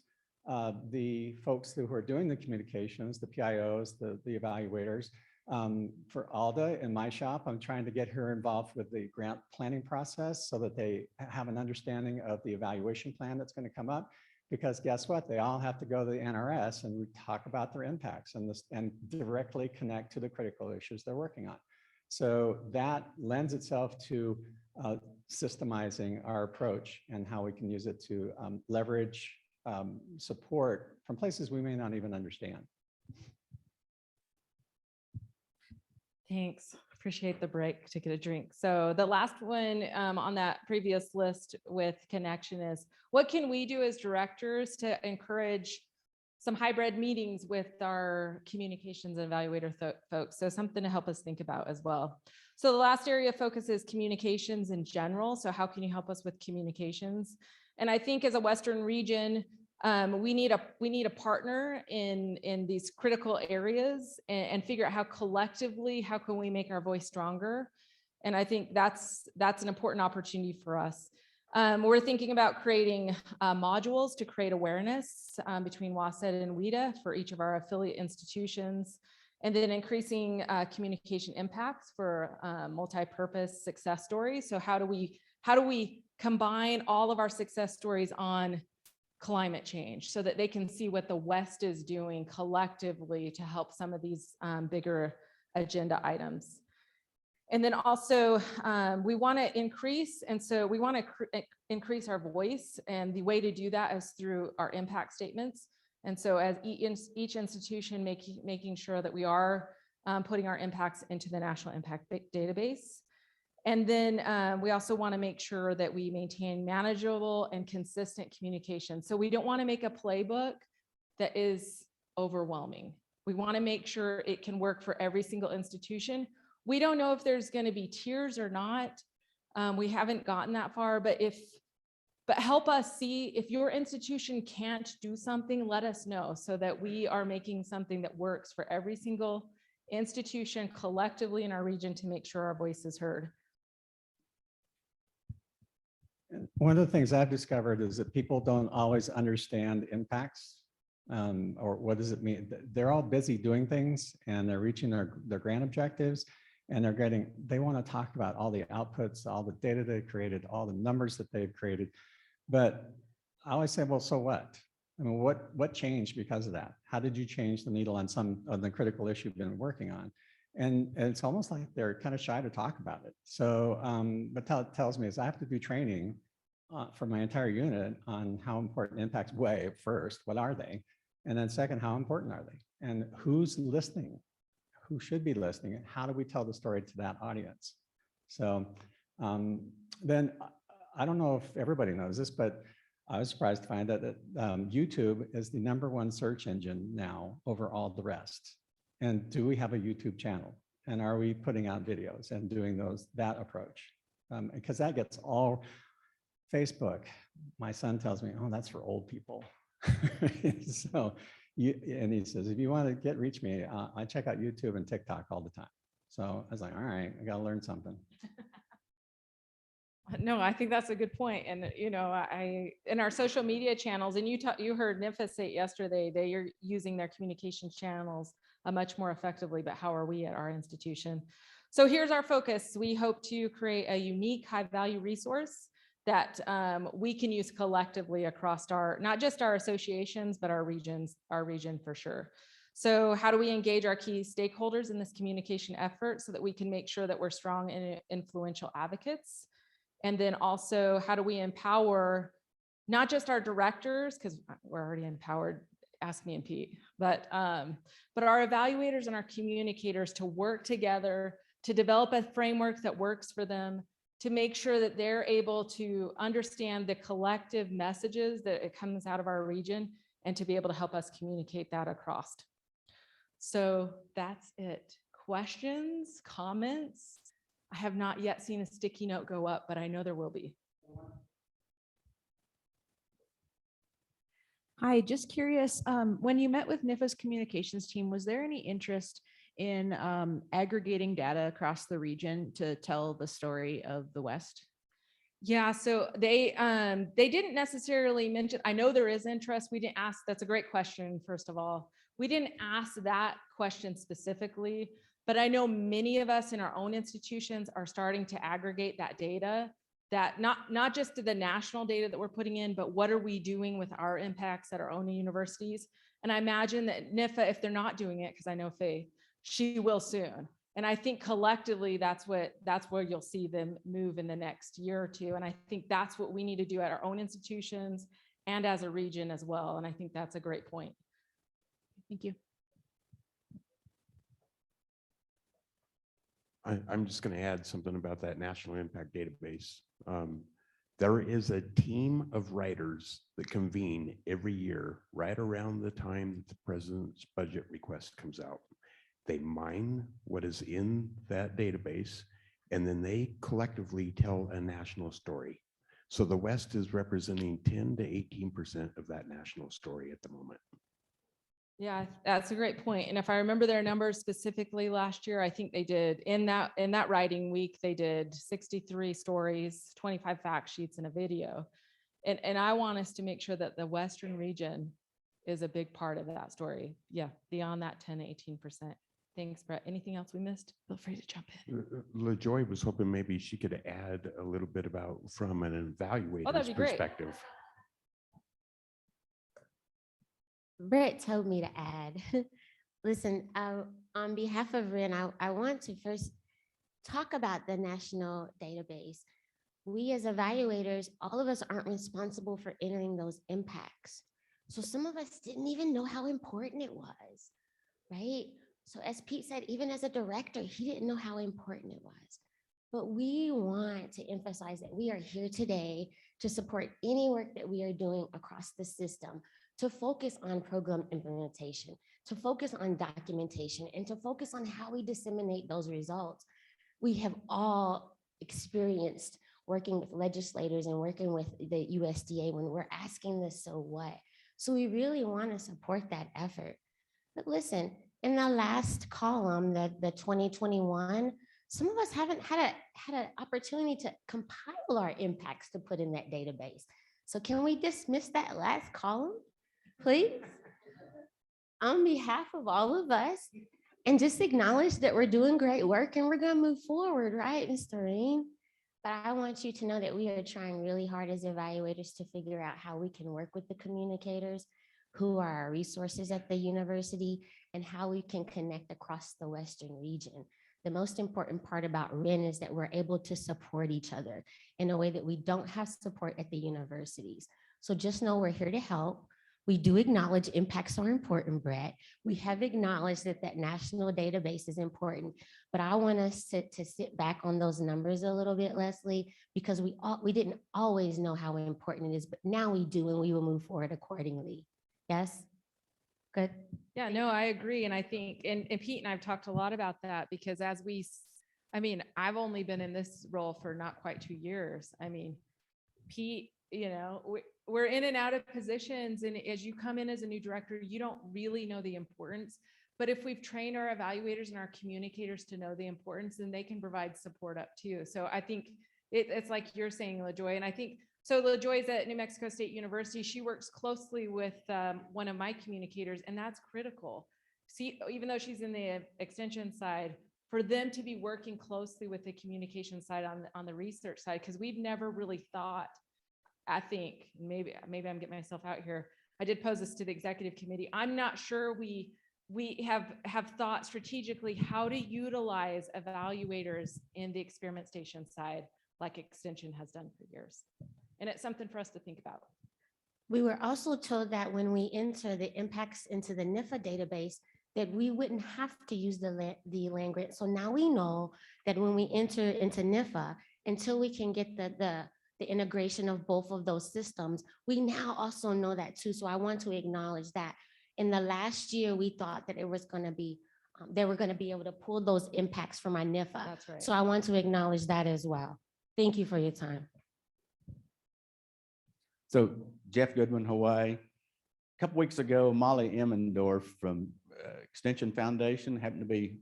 Speaker 10: the folks who are doing the communications, the PIOs, the evaluators. For Alda in my shop, I'm trying to get her involved with the grant planning process so that they have an understanding of the evaluation plan that's going to come up. Because guess what? They all have to go to the NRS and we talk about their impacts and directly connect to the critical issues they're working on. So that lends itself to systemizing our approach and how we can use it to leverage support from places we may not even understand.
Speaker 8: Thanks. Appreciate the break to get a drink. So the last one on that previous list with connection is, what can we do as directors to encourage some hybrid meetings with our communications and evaluator folks? So something to help us think about as well. So the last area of focus is communications in general. So how can you help us with communications? And I think as a Western region, we need a partner in these critical areas and figure out how collectively, how can we make our voice stronger? And I think that's an important opportunity for us. We're thinking about creating modules to create awareness between WASED and WIDA for each of our affiliate institutions, and then increasing communication impacts for multi-purpose success stories. So how do we combine all of our success stories on climate change so that they can see what the West is doing collectively to help some of these bigger agenda items? And then also we want to increase, and so we want to increase our voice, and the way to do that is through our impact statements. And so as each institution making sure that we are putting our impacts into the National Impact Database. And then we also want to make sure that we maintain manageable and consistent communication. So we don't want to make a playbook that is overwhelming. We want to make sure it can work for every single institution. We don't know if there's going to be tiers or not. We haven't gotten that far, but help us see if your institution can't do something, let us know so that we are making something that works for every single institution collectively in our region to make sure our voice is heard.
Speaker 10: One of the things I've discovered is that people don't always understand impacts or what does it mean. They're all busy doing things and they're reaching their grant objectives, and they want to talk about all the outputs, all the data they've created, all the numbers that they've created. But I always say, well, so what? I mean, what changed because of that? How did you change the needle on the critical issue you've been working on? And it's almost like they're kind of shy to talk about it. So what that tells me is I have to do training for my entire unit on how important impacts weigh first, what are they? And then second, how important are they? And who's listening? Who should be listening? And how do we tell the story to that audience? So then I don't know if everybody knows this, but I was surprised to find out that YouTube is the #1 search engine now over all the rest. And do we have a YouTube channel? And are we putting out videos and doing that approach? Because that gets all Facebook. My son tells me, oh, that's for old people. So, and he says, if you want to reach me, I check out YouTube and TikTok all the time. So I was like, all right, I got to learn something.
Speaker 8: No, I think that's a good point. And, in our social media channels, and you heard NIFA say it yesterday, they are using their communications channels much more effectively, but how are we at our institution? So here's our focus. We hope to create a unique, high-value resource that we can use collectively across not just our associations, but our region for sure. So how do we engage our key stakeholders in this communication effort so that we can make sure that we're strong and influential advocates? And then also, how do we empower not just our directors, because we're already empowered, ask me and Pete, but our evaluators and our communicators to work together to develop a framework that works for them, to make sure that they're able to understand the collective messages that it comes out of our region and to be able to help us communicate that across. So that's it. Questions, comments? I have not yet seen a sticky note go up, but I know there will be.
Speaker 4: Hi, just curious, when you met with NIFA's communications team, was there any interest in aggregating data across the region to tell the story of the West?
Speaker 8: Yeah, so they didn't necessarily mention, I know there is interest. We didn't ask, that's a great question, first of all. We didn't ask that question specifically, but I know many of us in our own institutions are starting to aggregate that data, that not just the national data that we're putting in, but what are we doing with our impacts at our own universities? And I imagine that NIFA, if they're not doing it, because I know Faith, she will soon. And I think collectively, that's where you'll see them move in the next year or two. And I think that's what we need to do at our own institutions and as a region as well. And I think that's a great point.
Speaker 4: Thank you.
Speaker 7: I'm just going to add something about that National Impact Database. There is a team of writers that convene every year, right around the time that the president's budget request comes out. They mine what is in that database, and then they collectively tell a national story. So the West is representing 10 to 18% of that national story at the moment.
Speaker 8: Yeah, that's a great point. And if I remember their numbers specifically last year, I think they did in that writing week, they did 63 stories, 25 fact sheets, and a video. And I want us to make sure that the Western region is a big part of that story. Yeah, beyond that 10 to 18%. Thanks, Brett. Anything else we missed? Feel free to jump in.
Speaker 7: LaJoy was hoping maybe she could add a little bit about from an evaluator's
Speaker 8: be great.
Speaker 7: perspective.
Speaker 11: Brett told me to add. Listen, on behalf of RIN, I want to first talk about the national database. We as evaluators, all of us aren't responsible for entering those impacts. So some of us didn't even know how important it was, right? So as Pete said, even as a director, he didn't know how important it was. But we want to emphasize that we are here today to support any work that we are doing across the system, to focus on program implementation, to focus on documentation, and to focus on how we disseminate those results. We have all experienced working with legislators and working with the USDA when we're asking this, so what? So we really want to support that effort. But listen, in the last column, the 2021, some of us haven't had an opportunity to compile our impacts to put in that database. So can we dismiss that last column, please? On behalf of all of us, and just acknowledge that we're doing great work and we're going to move forward, right, Mr. Reen? But I want you to know that we are trying really hard as evaluators to figure out how we can work with the communicators who are our resources at the university and how we can connect across the Western region. The most important part about RIN is that we're able to support each other in a way that we don't have support at the universities. So just know we're here to help. We do acknowledge impacts are important, Brett. We have acknowledged that that national database is important, but I want us to sit back on those numbers a little bit, Leslie, because we didn't always know how important it is, but now we do, and we will move forward accordingly. Yes? Good.
Speaker 8: Yeah, no, I agree. And I think, and Pete and I've talked a lot about that because I've only been in this role for not quite 2 years. I mean, Pete, we're in and out of positions. And as you come in as a new director, you don't really know the importance. But if we've trained our evaluators and our communicators to know the importance, then they can provide support up too. So I think It's like you're saying, LaJoy, and I think, so LaJoy is at New Mexico State University. She works closely with one of my communicators, and that's critical. See, even though she's in the extension side, for them to be working closely with the communication side on the research side, because we've never really thought, I think, maybe I'm getting myself out here. I did pose this to the executive committee. I'm not sure we have thought strategically how to utilize evaluators in the experiment station side, like Extension has done for years. And it's something for us to think about.
Speaker 11: We were also told that when we enter the impacts into the NIFA database, that we wouldn't have to use the land grant. So now we know that when we enter into NIFA, until we can get the integration of both of those systems, we now also know that too. So I want to acknowledge that. In the last year, we thought that it was going to be, they were going to be able to pull those impacts from our NIFA.
Speaker 8: That's right.
Speaker 11: So I want to acknowledge that as well. Thank you for your time.
Speaker 10: So Jeff Goodwin, Hawaii. A couple weeks ago, Molly Emmendorf from Extension Foundation happened to be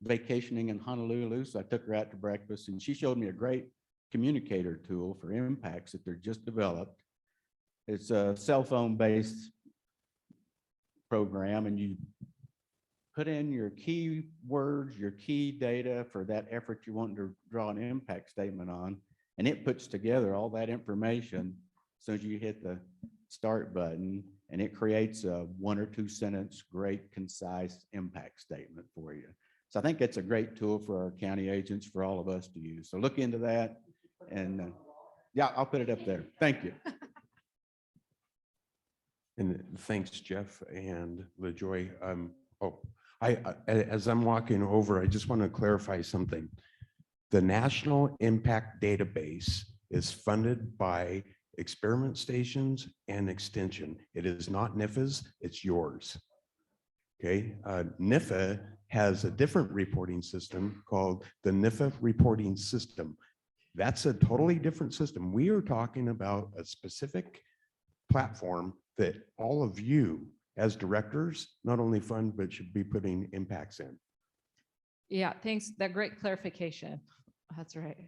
Speaker 10: vacationing in Honolulu. So I took her out to breakfast and she showed me a great communicator tool for impacts that they're just developed. It's a cell phone based program, and you put in your key words, your key data for that effort you want to draw an impact statement on, and it puts together all that information as soon as you hit the start button, and it creates a 1 or 2 sentence, great, concise impact statement for you. So I think that's a great tool for our county agents, for all of us to use. So look into that, and yeah, I'll put it up there. Thank you.
Speaker 7: And thanks, Jeff and LaJoy. As I'm walking over, I just want to clarify something. The National Impact Database is funded by experiment stations and Extension. It is not NIFA's, it's yours. Okay, NIFA has a different reporting system called the NIFA reporting system. That's a totally different system. We are talking about a specific platform that all of you as directors not only fund, but should be putting impacts in.
Speaker 8: Yeah, thanks. That great clarification. That's right.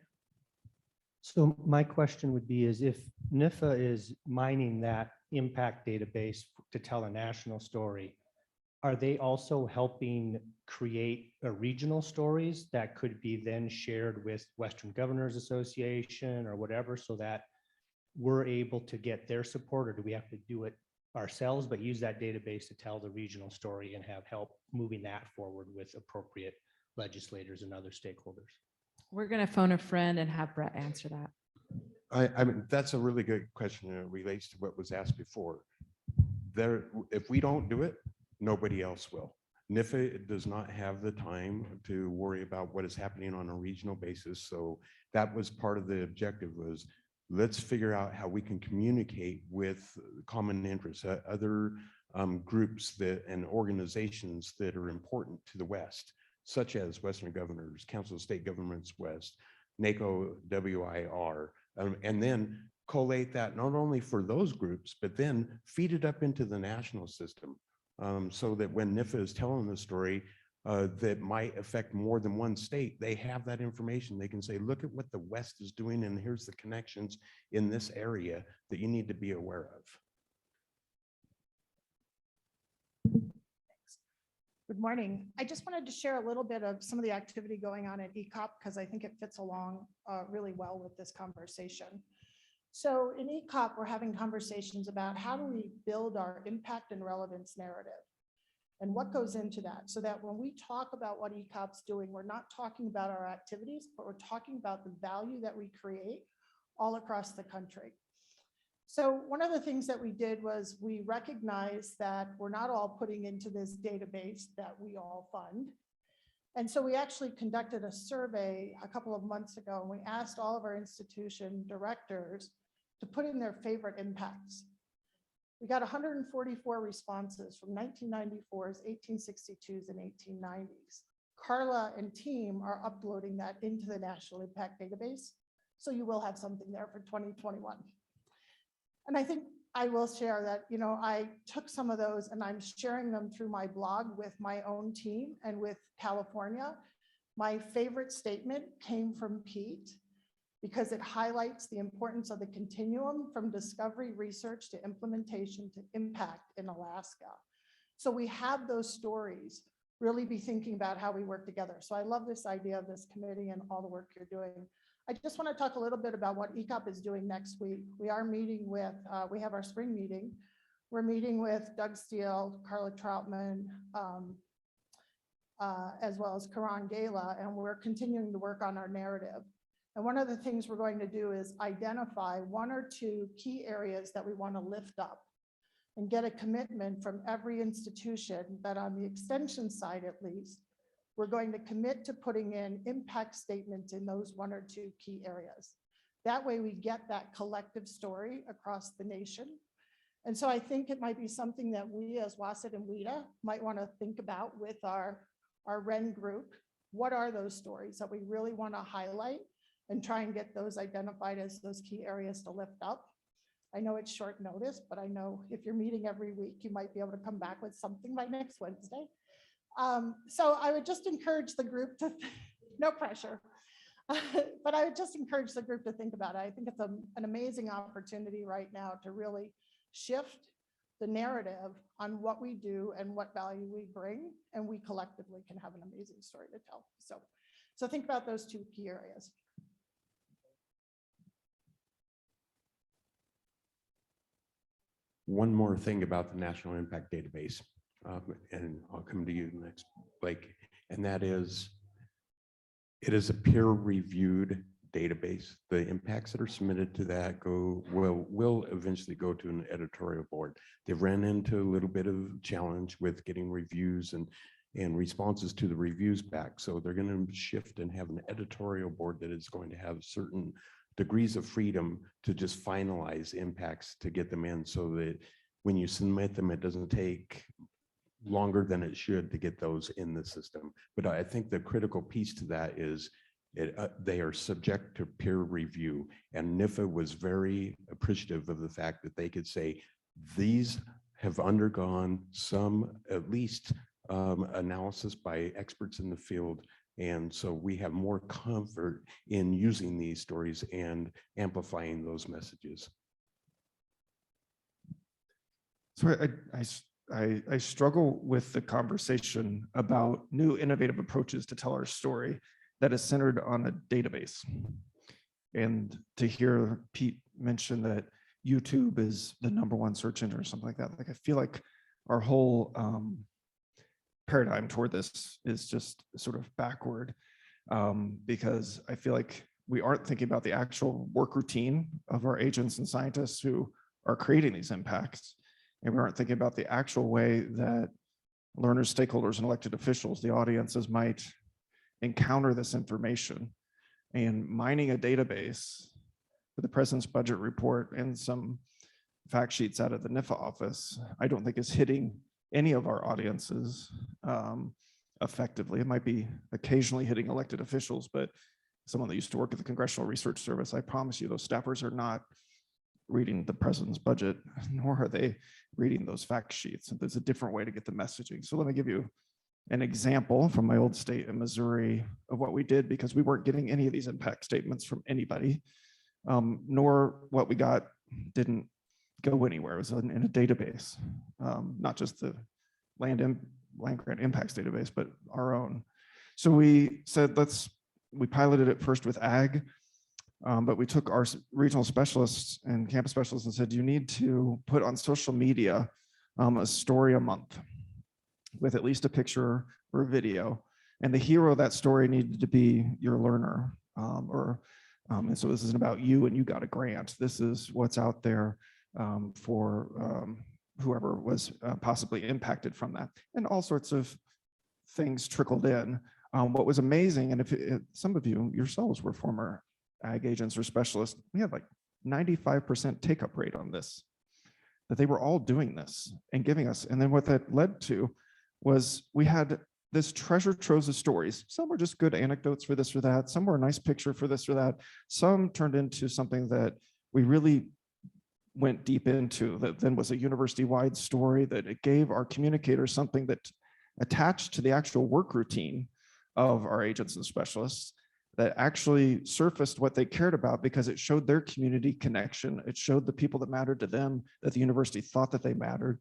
Speaker 5: So my question would be is if NIFA is mining that impact database to tell a national story, are they also helping create regional stories that could be then shared with Western Governors Association or whatever, so that we're able to get their support, or do we have to do it ourselves, but use that database to tell the regional story and have help moving that forward with appropriate legislators and other stakeholders?
Speaker 8: We're going to phone a friend and have Brett answer that.
Speaker 7: I mean, that's a really good question, and it relates to what was asked before. If we don't do it, nobody else will. NIFA does not have the time to worry about what is happening on a regional basis. So that was part of the objective, was let's figure out how we can communicate with common interests, other groups and organizations that are important to the West, such as Western Governors, Council of State Governments West, NACO WIR, and then collate that not only for those groups, but then feed it up into the national system, so that when NIFA is telling the story that might affect more than one state, they have that information. They can say, look at what the West is doing, and here's the connections in this area that you need to be aware of.
Speaker 12: Good morning. I just wanted to share a little bit of some of the activity going on at ECOP, because I think it fits along really well with this conversation. So in ECOP, we're having conversations about how do we build our impact and relevance narrative and what goes into that, so that when we talk about what ECOP's doing, we're not talking about our activities, but we're talking about the value that we create all across the country. So one of the things that we did was we recognized that we're not all putting into this database that we all fund. And so we actually conducted a survey a couple of months ago, and we asked all of our institution directors to put in their favorite impacts. We got 144 responses from 1994s, 1862s, and 1890s. Carla and team are uploading that into the National Impact Database, so you will have something there for 2021. And I think I will share that, you know, I took some of those and I'm sharing them through my blog with my own team and with California. My favorite statement came from Pete, because it highlights the importance of the continuum from discovery research to implementation to impact in Alaska. So we have those stories, really be thinking about how we work together. So I love this idea of this committee and all the work you're doing. I just want to talk a little bit about what ECOP is doing next week. We are meeting with, we have our spring meeting. We're meeting with Doug Steele, Carla Troutman, as well as Karan Gala, and we're continuing to work on our narrative. And one of the things we're going to do is identify 1 or 2 key areas that we want to lift up and get a commitment from every institution that on the extension side, at least, we're going to commit to putting in impact statements in those 1 or 2 key areas. That way we get that collective story across the nation. And so I think it might be something that we as WASD and WIDA might want to think about with our REN group. What are those stories that we really want to highlight and try and get those identified as those key areas to lift up? I know it's short notice, but I know if you're meeting every week, you might be able to come back with something by next Wednesday. So I would just encourage the group to, no pressure, but I would just encourage the group to think about it. I think it's an amazing opportunity right now to really shift the narrative on what we do and what value we bring, and we collectively can have an amazing story to tell. So think about those 2 key areas.
Speaker 7: One more thing about the National Impact Database, and I'll come to you next, Blake, and that is, it is a peer-reviewed database. The impacts that are submitted to that will eventually go to an editorial board. They've ran into a little bit of challenge with getting reviews and responses to the reviews back. So they're going to shift and have an editorial board that is going to have certain degrees of freedom to just finalize impacts to get them in, so that when you submit them, it doesn't take longer than it should to get those in the system. But I think the critical piece to that is they are subject to peer review, and NIFA was very appreciative of the fact that they could say these have undergone some, at least analysis by experts in the field. And so we have more comfort in using these stories and amplifying those messages.
Speaker 13: So I struggle with the conversation about new innovative approaches to tell our story that is centered on a database. And to hear Pete mention that YouTube is the #1 search engine or something like that, like I feel like our whole paradigm toward this is just sort of backward, because I feel like we aren't thinking about the actual work routine of our agents and scientists who are creating these impacts. And we aren't thinking about the actual way that learners, stakeholders, and elected officials, the audiences, might encounter this information. And mining a database for the president's budget report and some fact sheets out of the NIFA office, I don't think is hitting any of our audiences effectively. It might be occasionally hitting elected officials, but someone that used to work at the Congressional Research Service, I promise you those staffers are not reading the president's budget, nor are they reading those fact sheets. There's a different way to get the messaging. So let me give you an example from my old state in Missouri of what we did, because we weren't getting any of these impact statements from anybody, nor what we got didn't go anywhere. It was in a database, not just the land grant impacts database, but our own. So we said, we piloted it first with ag, but we took our regional specialists and campus specialists and said, you need to put on social media a story a month with at least a picture or a video. And the hero of that story needed to be your learner. And so this isn't about you and you got a grant. This is what's out there for whoever was possibly impacted from that. And all sorts of things trickled in. What was amazing, and if some of you yourselves were former ag agents or specialists, we had like 95% take-up rate on this, that they were all doing this and giving us. And then what that led to was we had this treasure trove of stories. Some were just good anecdotes for this or that. Some were a nice picture for this or that. Some turned into something that we really went deep into, that then was a university-wide story, that it gave our communicators something that attached to the actual work routine of our agents and specialists that actually surfaced what they cared about because it showed their community connection. It showed the people that mattered to them, that the university thought that they mattered.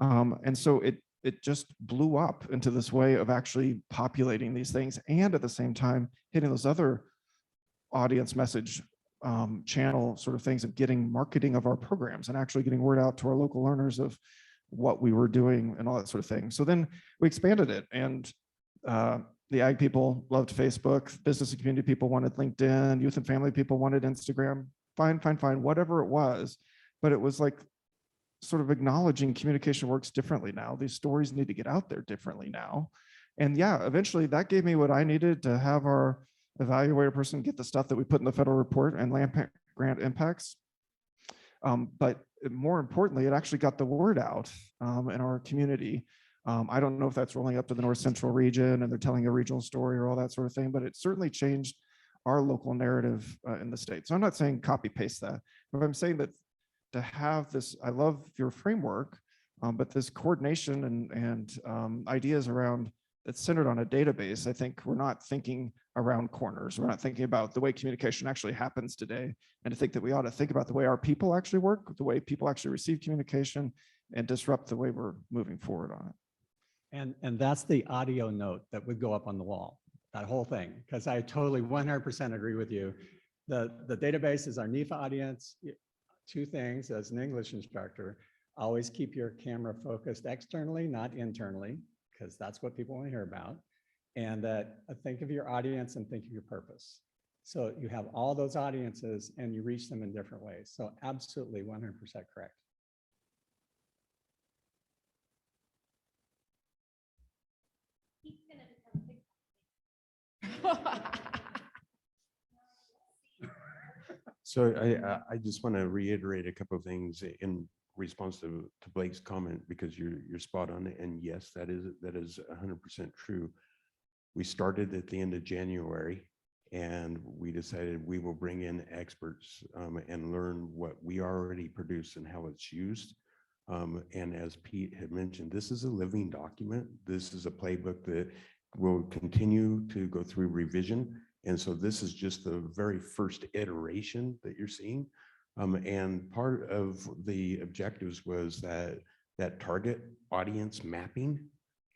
Speaker 13: And so it just blew up into this way of actually populating these things and at the same time hitting those other audience message channel sort of things of getting marketing of our programs and actually getting word out to our local learners of what we were doing and all that sort of thing. So then we expanded it, and the ag people loved Facebook, business and community people wanted LinkedIn, youth and family people wanted Instagram, fine, whatever it was. But it was like sort of acknowledging communication works differently now. These stories need to get out there differently now. And yeah, eventually that gave me what I needed to have our evaluator person get the stuff that we put in the federal report and land grant impacts. But more importantly, it actually got the word out in our community. I don't know if that's rolling up to the North Central region and they're telling a regional story or all that sort of thing, but it certainly changed our local narrative in the state. So I'm not saying copy paste that, but I'm saying that to have this, I love your framework, but this coordination and ideas around that's centered on a database, I think we're not thinking around corners. We're not thinking about the way communication actually happens today. And I think that we ought to think about the way our people actually work, the way people actually receive communication, and disrupt the way we're moving forward on it.
Speaker 10: And that's the audio note that would go up on the wall, that whole thing, because I totally 100% agree with you. The database is our NEFA audience. Two things as an English instructor, always keep your camera focused externally, not internally, because that's what people want to hear about. And think of your audience and think of your purpose. So you have all those audiences and you reach them in different ways. So absolutely 100% correct.
Speaker 7: So I just want to reiterate a couple of things in response to Blake's comment, because you're spot on. And yes, that is 100% true. We started at the end of January and we decided we will bring in experts and learn what we already produce and how it's used. And as Pete had mentioned, this is a living document. This is a playbook that will continue to go through revision. And so this is just the very first iteration that you're seeing. And part of the objectives was that target audience mapping.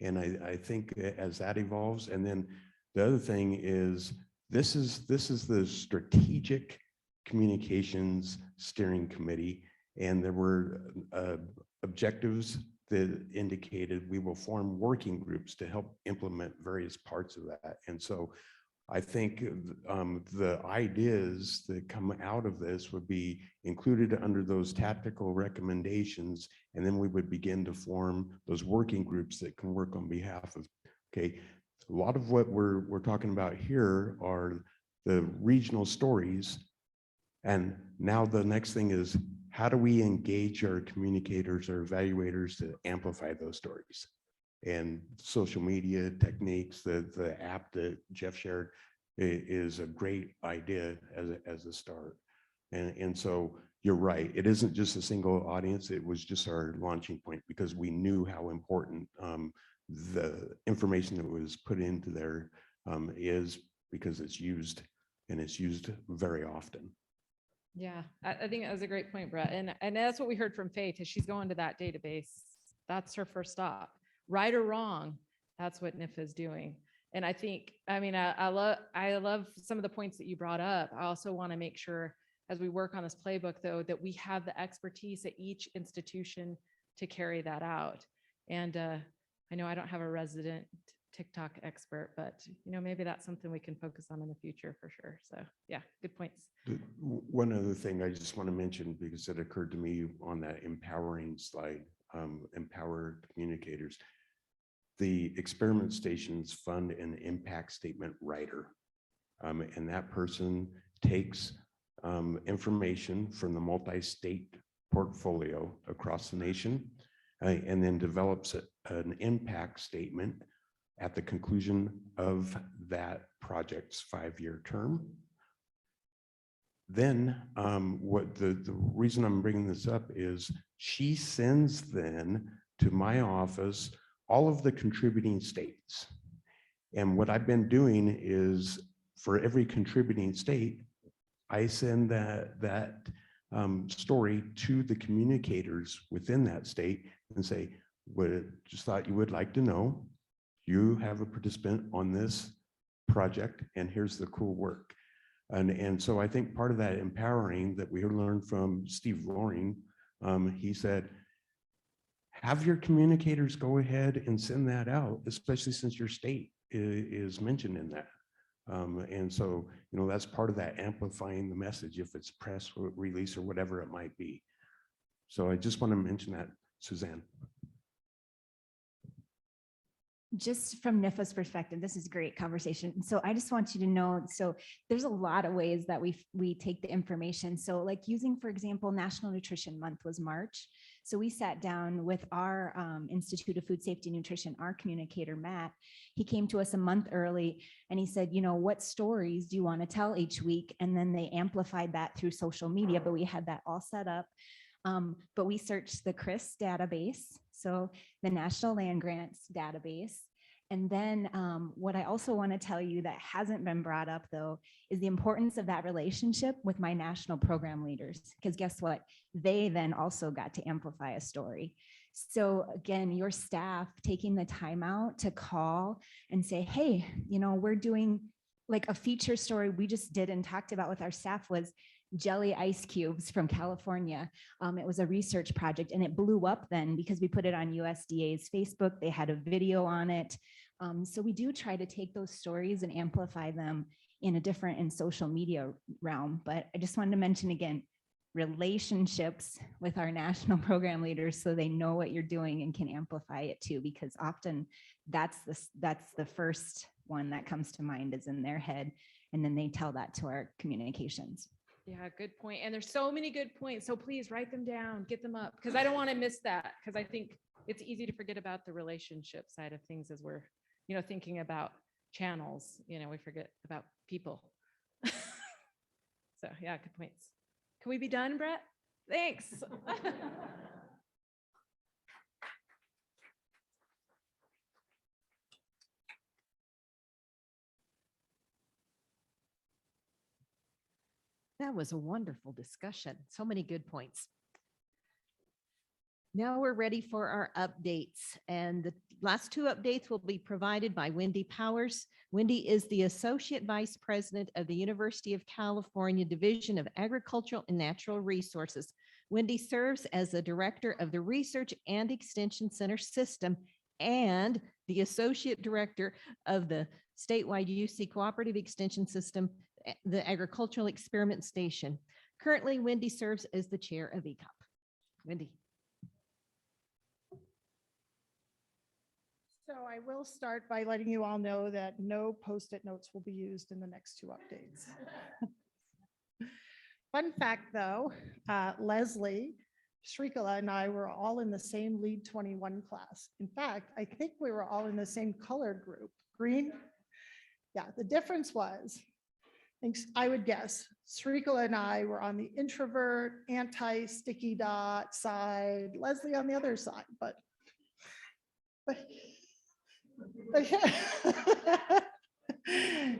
Speaker 7: And I think as that evolves, and then the other thing is, this is the strategic communications steering committee. And there were objectives that indicated we will form working groups to help implement various parts of that. And so I think the ideas that come out of this would be included under those tactical recommendations, and then we would begin to form those working groups that can work on behalf of, okay, a lot of what we're talking about here are the regional stories. And now the next thing is, how do we engage our communicators or evaluators to amplify those stories? And social media techniques, the app that Jeff shared is a great idea as a start. And so you're right, it isn't just a single audience, it was just our launching point, because we knew how important the information that was put into there is, because it's used, and it's used very often.
Speaker 8: Yeah, I think that was a great point, Brett. And that's what we heard from Faith, is she's going to that database. That's her first stop. Right or wrong, that's what NIFA is doing. And I think, I mean, I love some of the points that you brought up. I also want to make sure as we work on this playbook, though, that we have the expertise at each institution to carry that out. And I know I don't have a resident TikTok expert, but maybe that's something we can focus on in the future for sure. So yeah, good points.
Speaker 7: One other thing I just want to mention, because it occurred to me on that empowering slide, empower communicators. The experiment stations fund an impact statement writer. And that person takes information from the multi-state portfolio across the nation and then develops an impact statement at the conclusion of that project's 5-year term. Then what the reason I'm bringing this up is, she sends then to my office all of the contributing states. And what I've been doing is for every contributing state, I send that story to the communicators within that state and say, just thought you would like to know, you have a participant on this project and here's the cool work. And so I think part of that empowering that we learned from Steve Loring, he said, have your communicators go ahead and send that out, especially since your state is mentioned in that. And so, that's part of that amplifying the message, if it's press release or whatever it might be. So I just want to mention that, Suzanne.
Speaker 9: Just from NIFA's perspective, this is a great conversation. So I just want you to know, so there's a lot of ways that we take the information. So like using, for example, National Nutrition Month was March. So we sat down with our Institute of Food Safety and Nutrition, our communicator, Matt. He came to us a month early and he said, what stories do you want to tell each week? And then they amplified that through social media, but we had that all set up. But we searched the CRIS database, so the National Land Grants database. And then what I also want to tell you that hasn't been brought up, though, is the importance of that relationship with my national program leaders. Because guess what? They then also got to amplify a story. So again, your staff taking the time out to call and say, hey, we're doing like a feature story we just did and talked about with our staff was jelly ice cubes from California. It was a research project and it blew up then because we put it on USDA's Facebook. They had a video on it. So we do try to take those stories and amplify them in a different and social media realm. But I just wanted to mention again, relationships with our national program leaders so they know what you're doing and can amplify it too, because often that's the first one that comes to mind is in their head. And then they tell that to our communications.
Speaker 8: Yeah, good point. And there's so many good points. So please write them down, get them up, because I don't want to miss that. Because I think it's easy to forget about the relationship side of things as we're, thinking about channels. We forget about people. So yeah, good points. Can we be done, Brett? Thanks.
Speaker 4: That was a wonderful discussion. So many good points. Now we're ready for our updates. And the last two updates will be provided by Wendy Powers. Wendy is the Associate Vice President of the University of California Division of Agricultural and Natural Resources. Wendy serves as the Director of the Research and Extension Center System and the Associate Director of the statewide UC Cooperative Extension System, the Agricultural Experiment Station. Currently, Wendy serves as the chair of ECOP. Wendy.
Speaker 12: So I will start by letting you all know that no Post-it notes will be used in the next two updates. Fun fact though, Leslie Shrikala and I were all in the same Lead 21 class. In fact, I think we were all in the same color group, green. Yeah, the difference was, I would guess, Shrikala and I were on the introvert, anti-sticky dot side, Leslie on the other side, but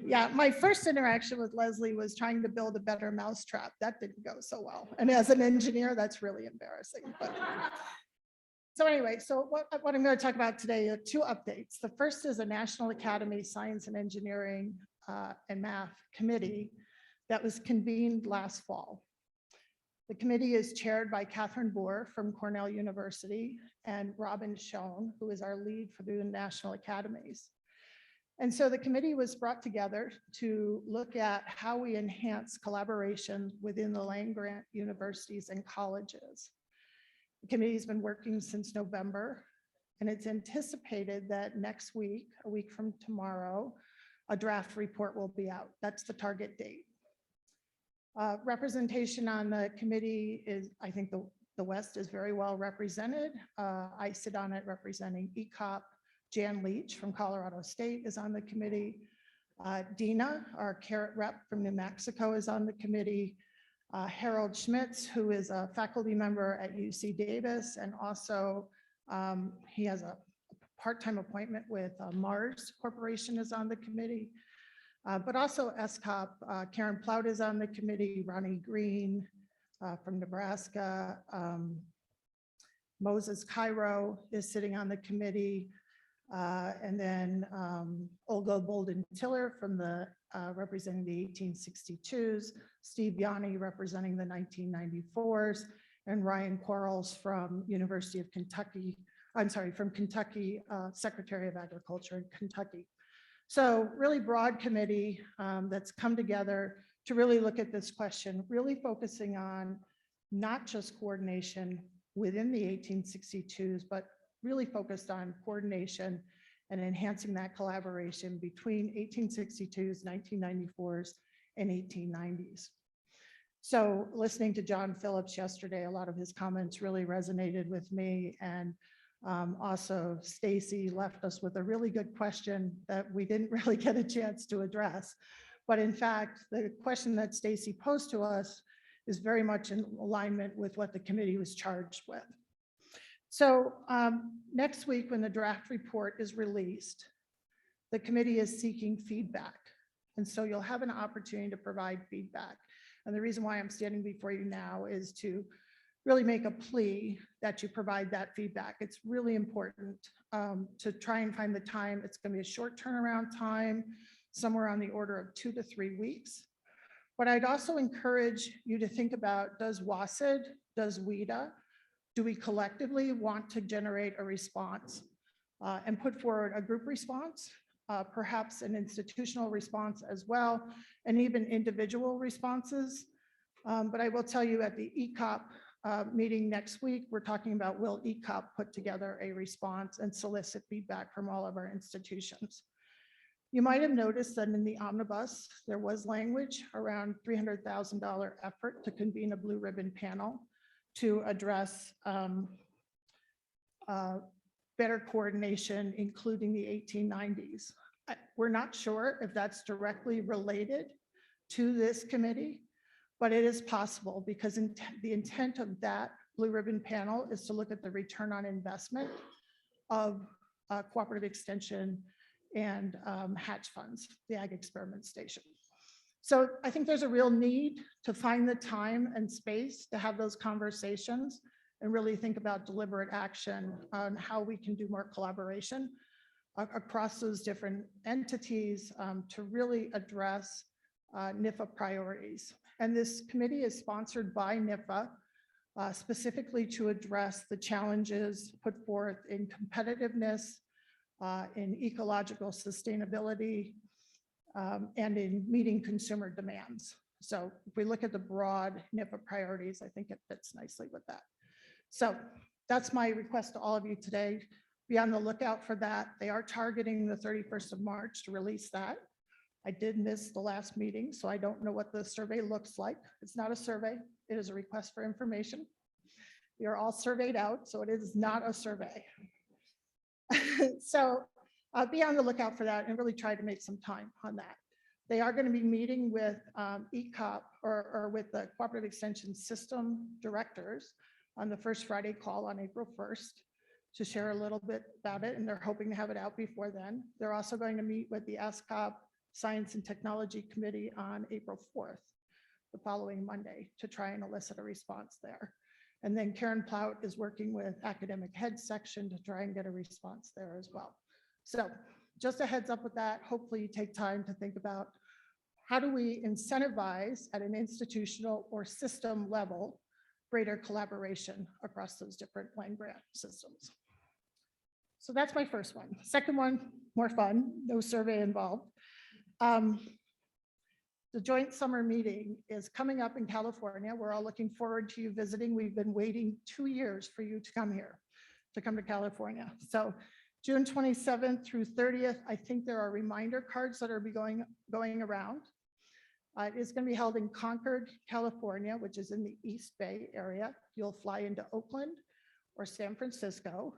Speaker 12: yeah, my first interaction with Leslie was trying to build a better mousetrap. That didn't go so well. And as an engineer, that's really embarrassing. But so anyway, so what I'm going to talk about today are two updates. The first is a National Academy Science and Engineering and Math Committee that was convened last fall. The committee is chaired by Catherine Boer from Cornell University and Robin Schoen, who is our lead for the National Academies. And so the committee was brought together to look at how we enhance collaboration within the land-grant universities and colleges. The committee has been working since November, and it's anticipated that next week, a week from tomorrow, a draft report will be out. That's the target date. Representation on the committee is, I think the West is very well represented. I sit on it representing ECOP. Jan Leach from Colorado State is on the committee. Dina, our carrot rep from New Mexico, is on the committee. Harold Schmitz, who is a faculty member at UC Davis, and also he has a part-time appointment with Mars Corporation, is on the committee. but also SCOP. Karen Plout is on the committee, Ronnie Green from Nebraska. Moses Cairo is sitting on the committee. And then Olga Bolden Tiller from the representing the 1862s, Steve Yanni representing the 1994s, and Ryan Quarles from University of Kentucky. I'm sorry, from Kentucky, Secretary of Agriculture in Kentucky. So really broad committee that's come together to really look at this question, really focusing on not just coordination within the 1862s, but really focused on coordination and enhancing that collaboration between 1862s, 1994s, and 1890s. So listening to John Phillips yesterday, a lot of his comments really resonated with me. And also Stacy left us with a really good question that we didn't really get a chance to address. But in fact, the question that Stacy posed to us is very much in alignment with what the committee was charged with. So next week, when the draft report is released, the committee is seeking feedback. And so you'll have an opportunity to provide feedback. And the reason why I'm standing before you now is to really make a plea that you provide that feedback. It's really important to try and find the time. It's going to be a short turnaround time, somewhere on the order of 2 to 3 weeks. But I'd also encourage you to think about, does WASD, does WIDA, do we collectively want to generate a response and put forward a group response, perhaps an institutional response as well, and even individual responses. But I will tell you at the ECOP meeting next week, we're talking about, will ECOP put together a response and solicit feedback from all of our institutions. You might have noticed that in the omnibus, there was language around $300,000 effort to convene a blue ribbon panel to address better coordination, including the 1890s. We're not sure if that's directly related to this committee, but it is possible because the intent of that blue ribbon panel is to look at the return on investment of cooperative extension and hatch funds, the Ag Experiment Station. So I think there's a real need to find the time and space to have those conversations and really think about deliberate action on how we can do more collaboration across those different entities to really address NIFA priorities. And this committee is sponsored by NIFA specifically to address the challenges put forth in competitiveness, in ecological sustainability, and in meeting consumer demands. So if we look at the broad NIFA priorities, I think it fits nicely with that. So that's my request to all of you today. Be on the lookout for that. They are targeting the 31st of March to release that. I did miss the last meeting, so I don't know what the survey looks like. It's not a survey. It is a request for information. We are all surveyed out, so it is not a survey. So be on the lookout for that and really try to make some time on that. They are going to be meeting with ECOP or with the Cooperative Extension System directors on the first Friday call on April 1st to share a little bit about it, and they're hoping to have it out before then. They're also going to meet with the ASCOP Science and Technology Committee on April 4th, the following Monday, to try and elicit a response there. And then Karen Plout is working with Academic Head Section to try and get a response there as well. So just a heads up with that. Hopefully you take time to think about how do we incentivize at an institutional or system level greater collaboration across those different land grant systems. So that's my first one. Second one, more fun, no survey involved. The joint summer meeting is coming up in California. We're all looking forward to you visiting. We've been waiting 2 years for you to come here, to come to California. So June 27th through 30th, I think there are reminder cards that are going around. It is going to be held in Concord, California, which is in the East Bay area. You'll fly into Oakland or San Francisco,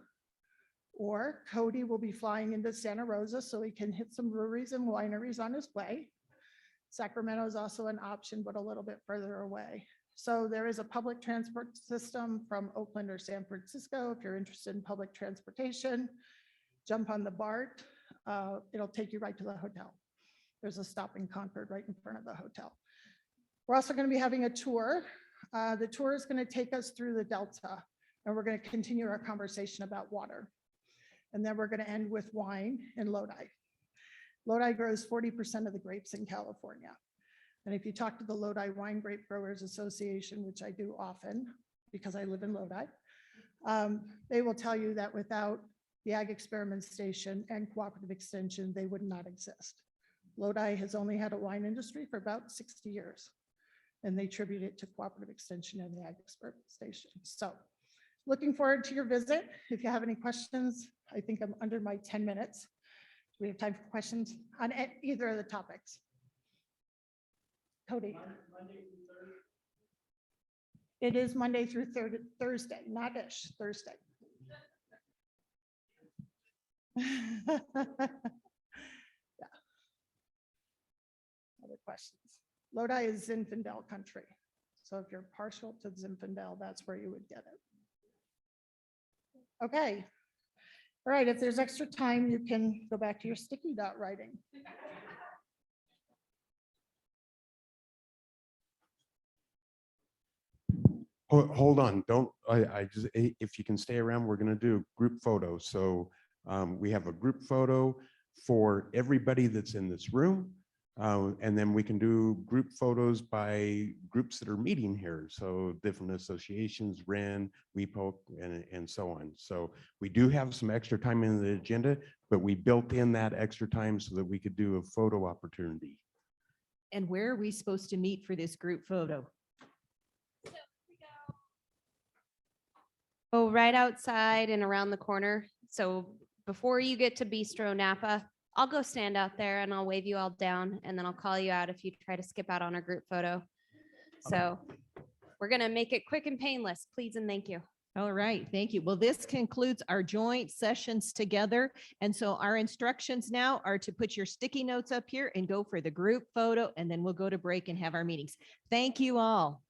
Speaker 12: or Cody will be flying into Santa Rosa so he can hit some breweries and wineries on his way. Sacramento is also an option, but a little bit further away. So there is a public transport system from Oakland or San Francisco. If you're interested in public transportation, jump on the BART. It'll take you right to the hotel. There's a stop in Concord right in front of the hotel. We're also going to be having a tour. The tour is going to take us through the Delta, and we're going to continue our conversation about water. And then we're going to end with wine in Lodi. Lodi grows 40% of the grapes in California. And if you talk to the Lodi Wine Grape Growers Association, which I do often because I live in Lodi, they will tell you that without the Ag Experiment Station and Cooperative Extension, they would not exist. Lodi has only had a wine industry for about 60 years, and they tribute it to Cooperative Extension and the Ag Experiment Station. So looking forward to your visit. If you have any questions, I think I'm under my 10 minutes. Do we have time for questions on either of the topics? Cody. It is Monday through Thursday, not ish, Thursday. Yeah. Other questions? Lodi is Zinfandel country. So if you're partial to Zinfandel, that's where you would get it. Okay. All right, if there's extra time, you can go back to your sticky dot writing.
Speaker 7: Hold on, don't, if you can stay around, we're gonna do group photos. So we have a group photo for everybody that's in this room. And then we can do group photos by groups that are meeting here. So different associations, REN, WEPO, and so on. So we do have some extra time in the agenda, but we built in that extra time so that we could do a photo opportunity.
Speaker 4: And where are we supposed to meet for this group photo?
Speaker 14: Oh, right outside and around the corner. So before you get to Bistro Napa, I'll go stand out there and I'll wave you all down and then I'll call you out if you try to skip out on our group photo. So we're going to make it quick and painless, please and thank you.
Speaker 4: All right, thank you. Well, this concludes our joint sessions together. And so our instructions now are to put your sticky notes up here and go for the group photo, and then we'll go to break and have our meetings. Thank you all.